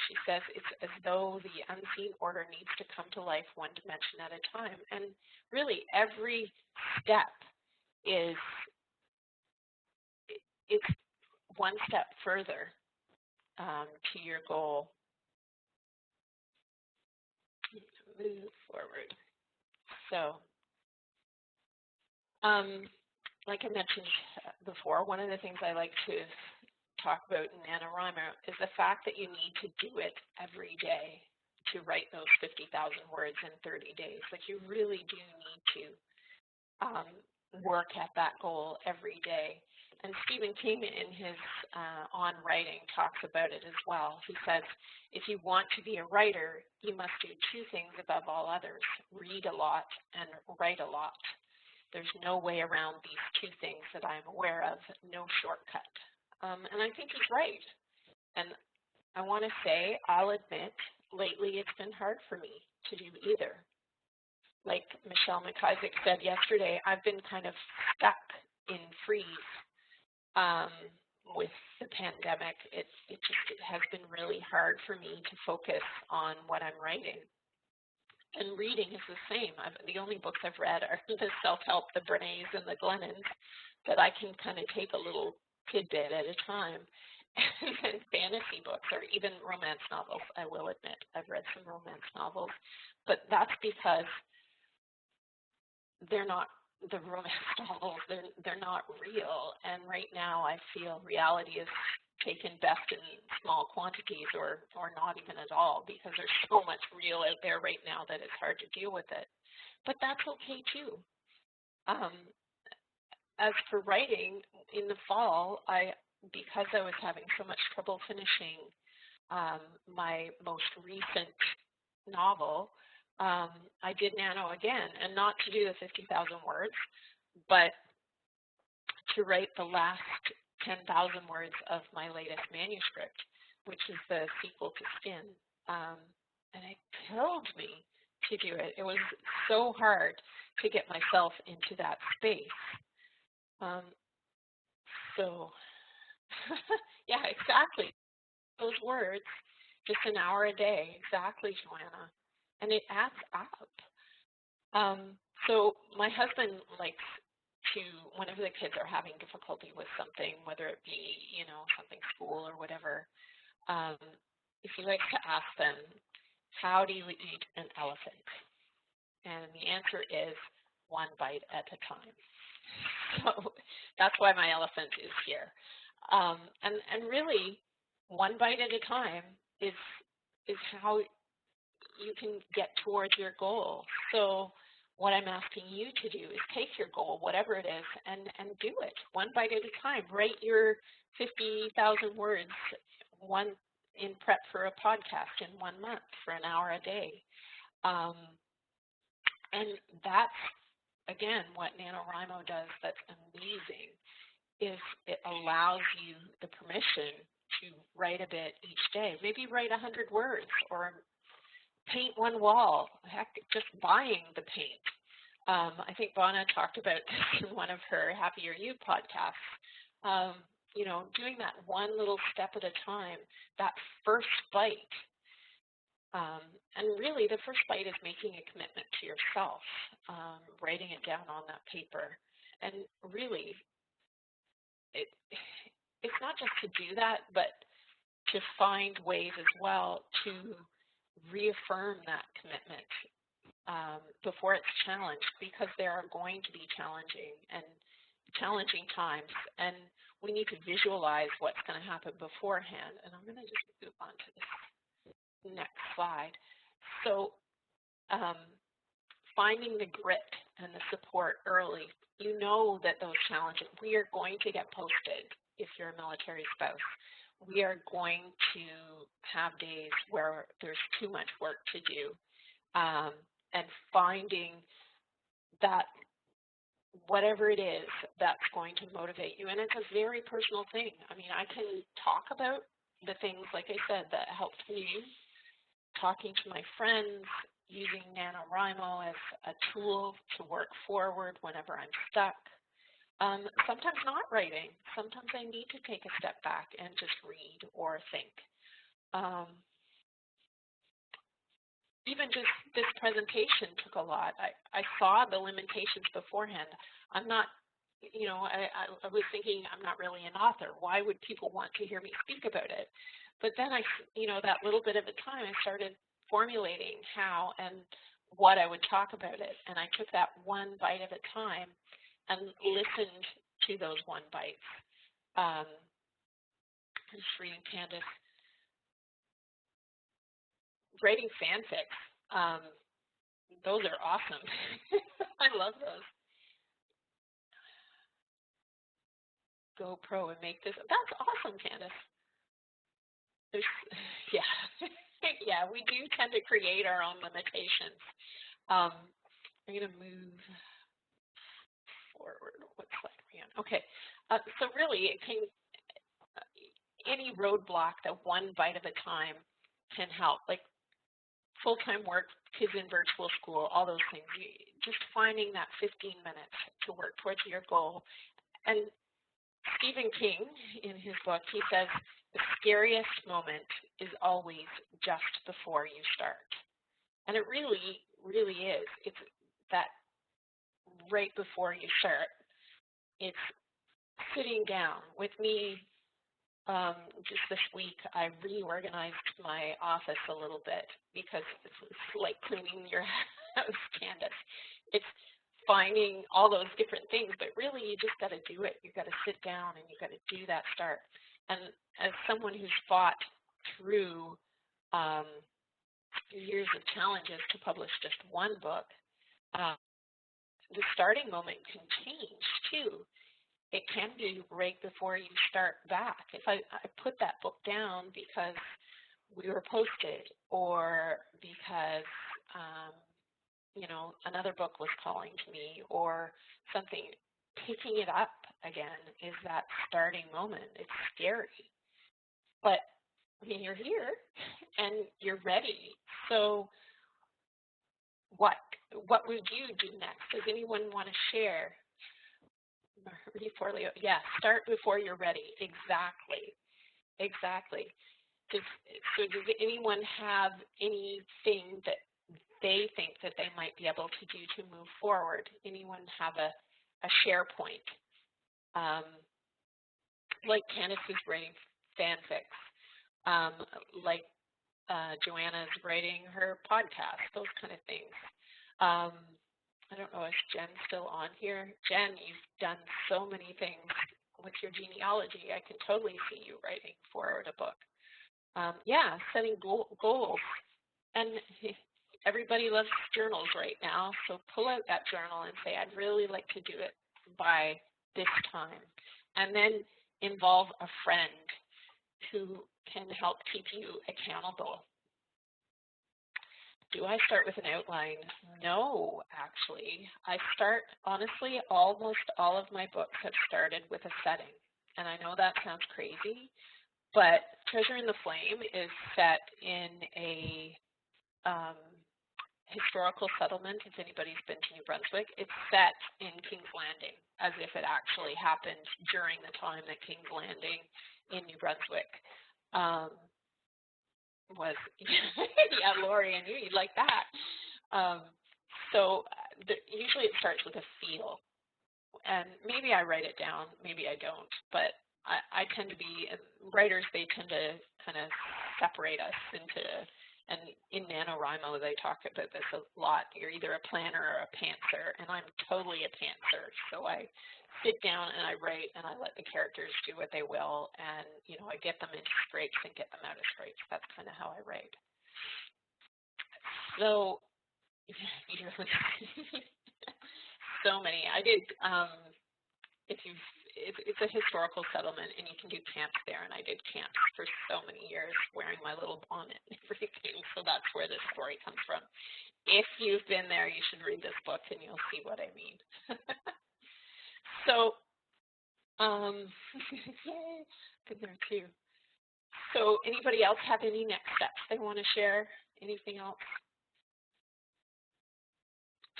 She says it's as though the unseen order needs to come to life one dimension at a time. And really, every step is it's one step further to your goal. Move forward. So, like I mentioned before, one of the things I like to talk about in NaNoWriMo is the fact that you need to do it every day to write those 50,000 words in 30 days. Like, you really do need to work at that goal every day. And Stephen King, in his On Writing, talks about it as well. He says, if you want to be a writer, you must do two things above all others: read a lot and write a lot. There's no way around these two things that I'm aware of, no shortcut. And I think he's right. And I want to say, I'll admit, lately it's been hard for me to do either. Like Michelle McIsaac said yesterday, I've been kind of stuck in freeze with the pandemic. It has been really hard for me to focus on what I'm writing. And reading is the same. The only books I've read are the self-help, the Brenes and the Glennons, that I can kind of take a little tidbit at a time. And fantasy books, or even romance novels, I will admit. I've read some romance novels, but that's because they're not the romance novels, they're not real. And right now I feel reality is taken best in small quantities or not even at all, because there's so much real out there right now that it's hard to deal with it. But that's okay too. As for writing, in the fall, because I was having so much trouble finishing my most recent novel, I did Nano again, and not to do the 50,000 words, but to write the last 10,000 words of my latest manuscript, which is the sequel to Skin. And it killed me to do it. It was so hard to get myself into that space. So, yeah, exactly. Those words, just an hour a day. Exactly, Joanna. And it adds up. So my husband likes to, whenever the kids are having difficulty with something, whether it be, something school or whatever, he likes to ask them, how do you eat an elephant? And the answer is one bite at a time. So that's why my elephant is here. And really, one bite at a time is how you can get towards your goal. So what I'm asking you to do is take your goal, whatever it is, and do it one bite at a time. Write your 50,000 words one in prep for a podcast in 1 month for an hour a day. And that's, again, what NaNoWriMo does that's amazing, is it allows you the permission to write a bit each day. Maybe write 100 words or paint one wall. Heck, just buying the paint. I think Brenda talked about this in one of her Happier You podcasts. Doing that one little step at a time, that first bite. And really, the first bite is making a commitment to yourself, writing it down on that paper. And really, it's not just to do that, but to find ways as well to reaffirm that commitment before it's challenged, because there are going to be challenging times, and we need to visualize what's going to happen beforehand. And I'm going to just move on to this next slide. So finding the grit and the support early. You know that those challenges, we are going to get posted if you're a military spouse. We are going to have days where there's too much work to do, and finding that whatever it is that's going to motivate you. And it's a very personal thing. I mean, I can talk about the things, like I said, that helped me, talking to my friends, using NaNoWriMo as a tool to work forward whenever I'm stuck. Sometimes not writing. Sometimes I need to take a step back and just read or think. even just this presentation took a lot. I saw the limitations beforehand. I'm not, I was thinking I'm not really an author. Why would people want to hear me speak about it? But then that little bit of a time, I started formulating how and what I would talk about it. And I took that one bite at a time and listened to those one bites. I'm just reading Candace. Writing fanfics, those are awesome. I love those. Go pro and make this. That's awesome, Candace. Yeah. Yeah, we do tend to create our own limitations. I'm going to move forward. What slide are we on? Okay. So really, it can any roadblock that one bite at a time can help. Like full-time work, kids in virtual school, all those things. Just finding that 15 minutes to work towards your goal. And Stephen King, in his book, he says, the scariest moment is always just before you start. And it really, really is. It's that right before you start. It's sitting down. With me, just this week, I reorganized my office a little bit because it's like cleaning your house, Candace. It's finding all those different things, but really you just got to do it. You got to sit down and you got to do that start. And as someone who's fought through years of challenges to publish just one book, the starting moment can change too. It can be right before you start back. If I put that book down because we were posted or because another book was calling to me or something, picking it up again is that starting moment. It's scary, but you're here and you're ready. So what would you do next? Does anyone want to share? Yeah, start before you're ready. Exactly. So does anyone have anything that they think that they might be able to do to move forward? Anyone have a share point? Like Candace is writing fanfics, like Joanna's writing her podcast, those kind of things. I don't know, is Jen still on here? Jen, you've done so many things with your genealogy. I can totally see you writing forward a book. Yeah, setting goals. And everybody loves journals right now, so pull out that journal and say, I'd really like to do it by this time. And then involve a friend who can help keep you accountable. Do I start with an outline? No, actually. Honestly, almost all of my books have started with a setting. And I know that sounds crazy, but Treasure in the Flame is set in a historical settlement. If anybody's been to New Brunswick, it's set in King's Landing, as if it actually happened during the time that King's Landing in New Brunswick was. Yeah, Lori, I knew you'd like that. Usually it starts with a feel, and maybe I write it down, maybe I don't, but I tend to be, writers, they tend to kind of separate us into, and in NaNoWriMo they talk about this a lot. You're either a planner or a pantser, and I'm totally a pantser. So I sit down and I write and I let the characters do what they will, and I get them into scrapes and get them out of scrapes. That's kind of how I write. So so many. I did it's a historical settlement and you can do camps there, and I did camps for so many years wearing my little bonnet and everything, so that's where this story comes from. If you've been there, you should read this book and you'll see what I mean. So yay, been there too. So anybody else have any next steps they want to share? Anything else?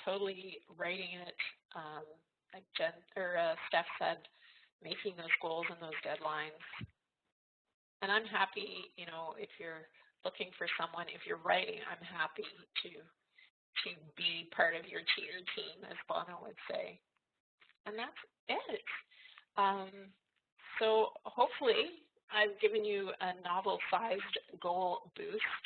Totally writing it, like Steph said, making those goals and those deadlines. And I'm happy, if you're looking for someone. If you're writing, I'm happy to be part of your team, as Bono would say. And that's it. So hopefully I've given you a novel-sized goal boost.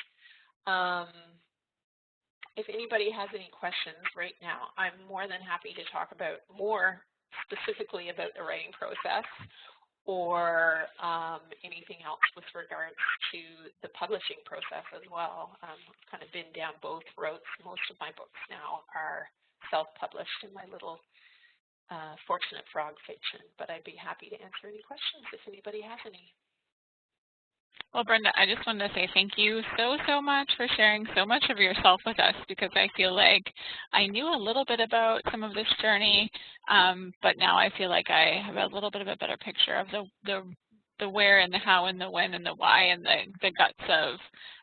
If anybody has any questions right now, I'm more than happy to talk about more specifically about the writing process, or anything else with regards to the publishing process as well. I've kind of been down both roads. Most of my books now are self-published in my little Fortunate Frog fiction, but I'd be happy to answer any questions if anybody has any. Well, Brenda, I just wanted to say thank you so much for sharing so much of yourself with us, because I feel like I knew a little bit about some of this journey, but now I feel like I have a little bit of a better picture of the where and the how and the when and the why and the guts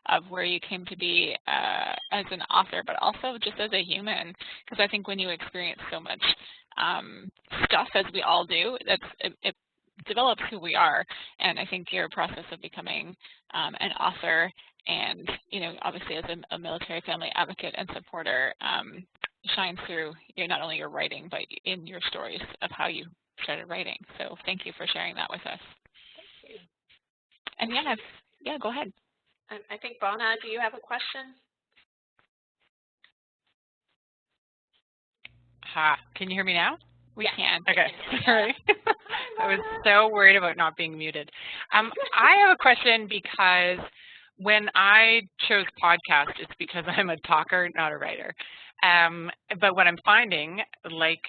of where you came to be as an author, but also just as a human, because I think when you experience so much stuff, as we all do, it develops who we are. And I think your process of becoming an author and, obviously as a military family advocate and supporter shines through not only your writing, but in your stories of how you started writing. So thank you for sharing that with us. Thank you. And yeah, go ahead. I think, Bona, do you have a question? Can you hear me now? We can. Okay, sorry. I was so worried about not being muted. I have a question because when I chose podcast, it's because I'm a talker, not a writer. But what I'm finding, like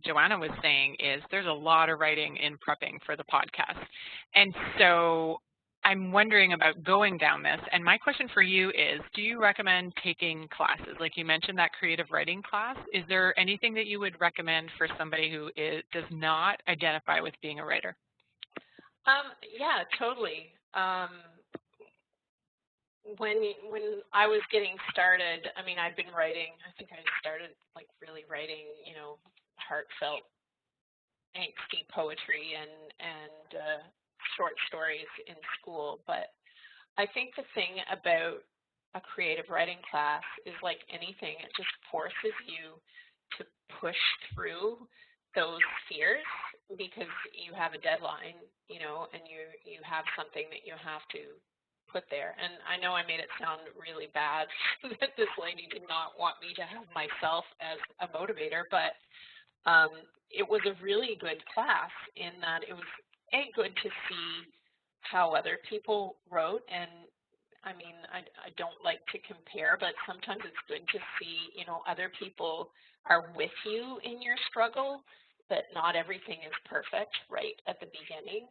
Joanna was saying, is there's a lot of writing in prepping for the podcast. And so I'm wondering about going down this. And my question for you is, do you recommend taking classes? Like you mentioned that creative writing class. Is there anything that you would recommend for somebody who does not identify with being a writer? Yeah, totally. When I was getting started, I mean, I've been writing. I think I started like really writing, heartfelt, angsty poetry and short stories in school. But I think the thing about a creative writing class is, like anything, it just forces you to push through those fears, because you have a deadline, and you have something that you have to put there. And I know I made it sound really bad that this lady did not want me to have myself as a motivator, but it was a really good class in that it was good to see how other people wrote. And I mean, I don't like to compare, but sometimes it's good to see, other people are with you in your struggle, that not everything is perfect right at the beginning.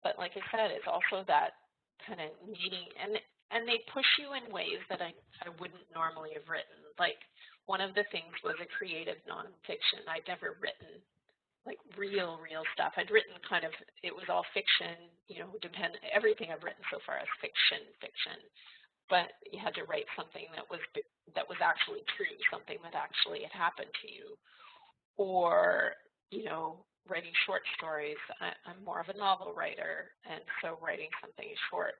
But like I said, it's also that kind of meeting, and they push you in ways that I wouldn't normally have written. Like, one of the things was a creative nonfiction. I'd never written like real stuff. I'd written it was all fiction, everything I've written so far is fiction, but you had to write something that was actually true, something that actually had happened to you. Or, writing short stories. I'm more of a novel writer, and so writing something short.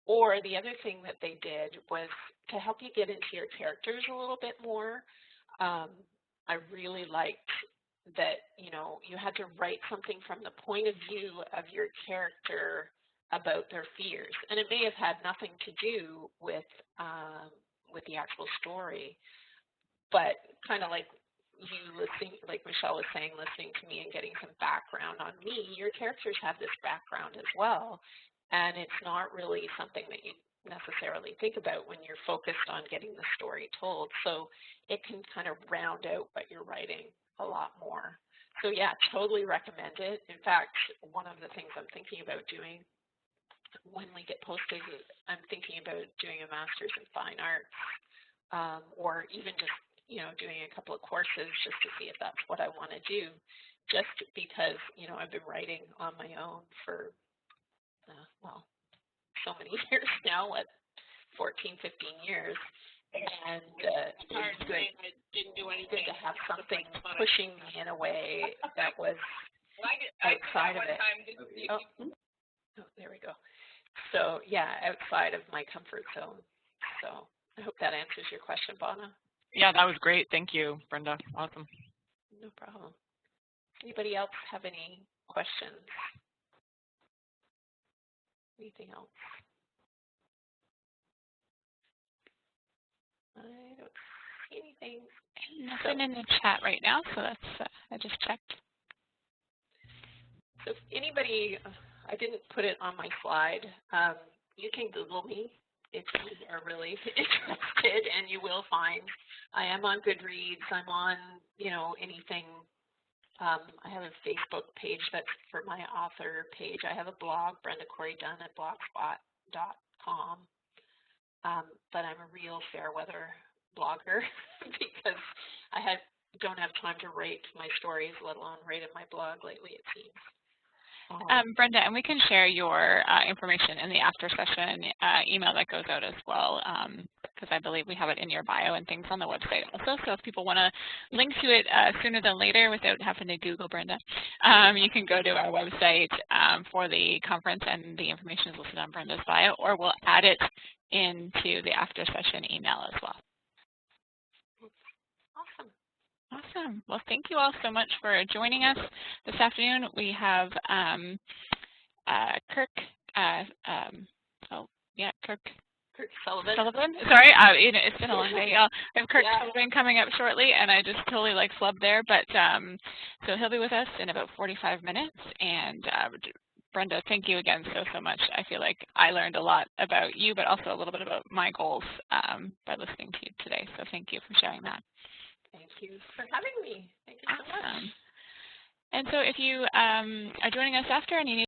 Or the other thing that they did was to help you get into your characters a little bit more. I really liked that, you had to write something from the point of view of your character about their fears. And it may have had nothing to do with the actual story, but kind of like you listening, like Michelle was saying, listening to me and getting some background on me, your characters have this background as well. And it's not really something that you necessarily think about when you're focused on getting the story told. So it can kind of round out what you're writing a lot more. So yeah, totally recommend it. In fact, one of the things I'm thinking about doing when we get posted, I'm thinking about doing a master's in fine arts, or even just doing a couple of courses just to see if that's what I want to do, just because, I've been writing on my own for, so many years now, 14, 15 years. And it's good to have something pushing me in a way that was outside of it. Oh, there we go. So yeah, outside of my comfort zone. So I hope that answers your question, Bonna. Yeah, that was great. Thank you, Brenda. Awesome. No problem. Anybody else have any questions? Anything else? I don't see anything. Nothing in the chat right now, so that's, I just checked. So if anybody, I didn't put it on my slide, you can Google me if you are really interested, and you will find. I am on Goodreads. I'm on, anything. I have a Facebook page that's for my author page. I have a blog, Brenda Corey Dunn at blogspot.com. But I'm a real fair weather blogger because I don't have time to write my stories, let alone write in my blog lately, it seems. Brenda, and we can share your information in the after session email that goes out as well, because I believe we have it in your bio and things on the website also. So if people want to link to it sooner than later without having to Google Brenda, you can go to our website for the conference, and the information is listed on Brenda's bio, or we'll add it into the after session email as well. Awesome. Awesome. Well, thank you all so much for joining us this afternoon. We have Kirk. Kirk Sullivan. Sorry, it's been a long day, y'all. We have Kirk Sullivan coming up shortly, and I just totally flubbed there. But so he'll be with us in about 45 minutes. And Brenda, thank you again so much. I feel like I learned a lot about you, but also a little bit about my goals by listening to you today. So thank you for sharing that. Thank you for having me. Thank you so much. And so if you are joining us after and you need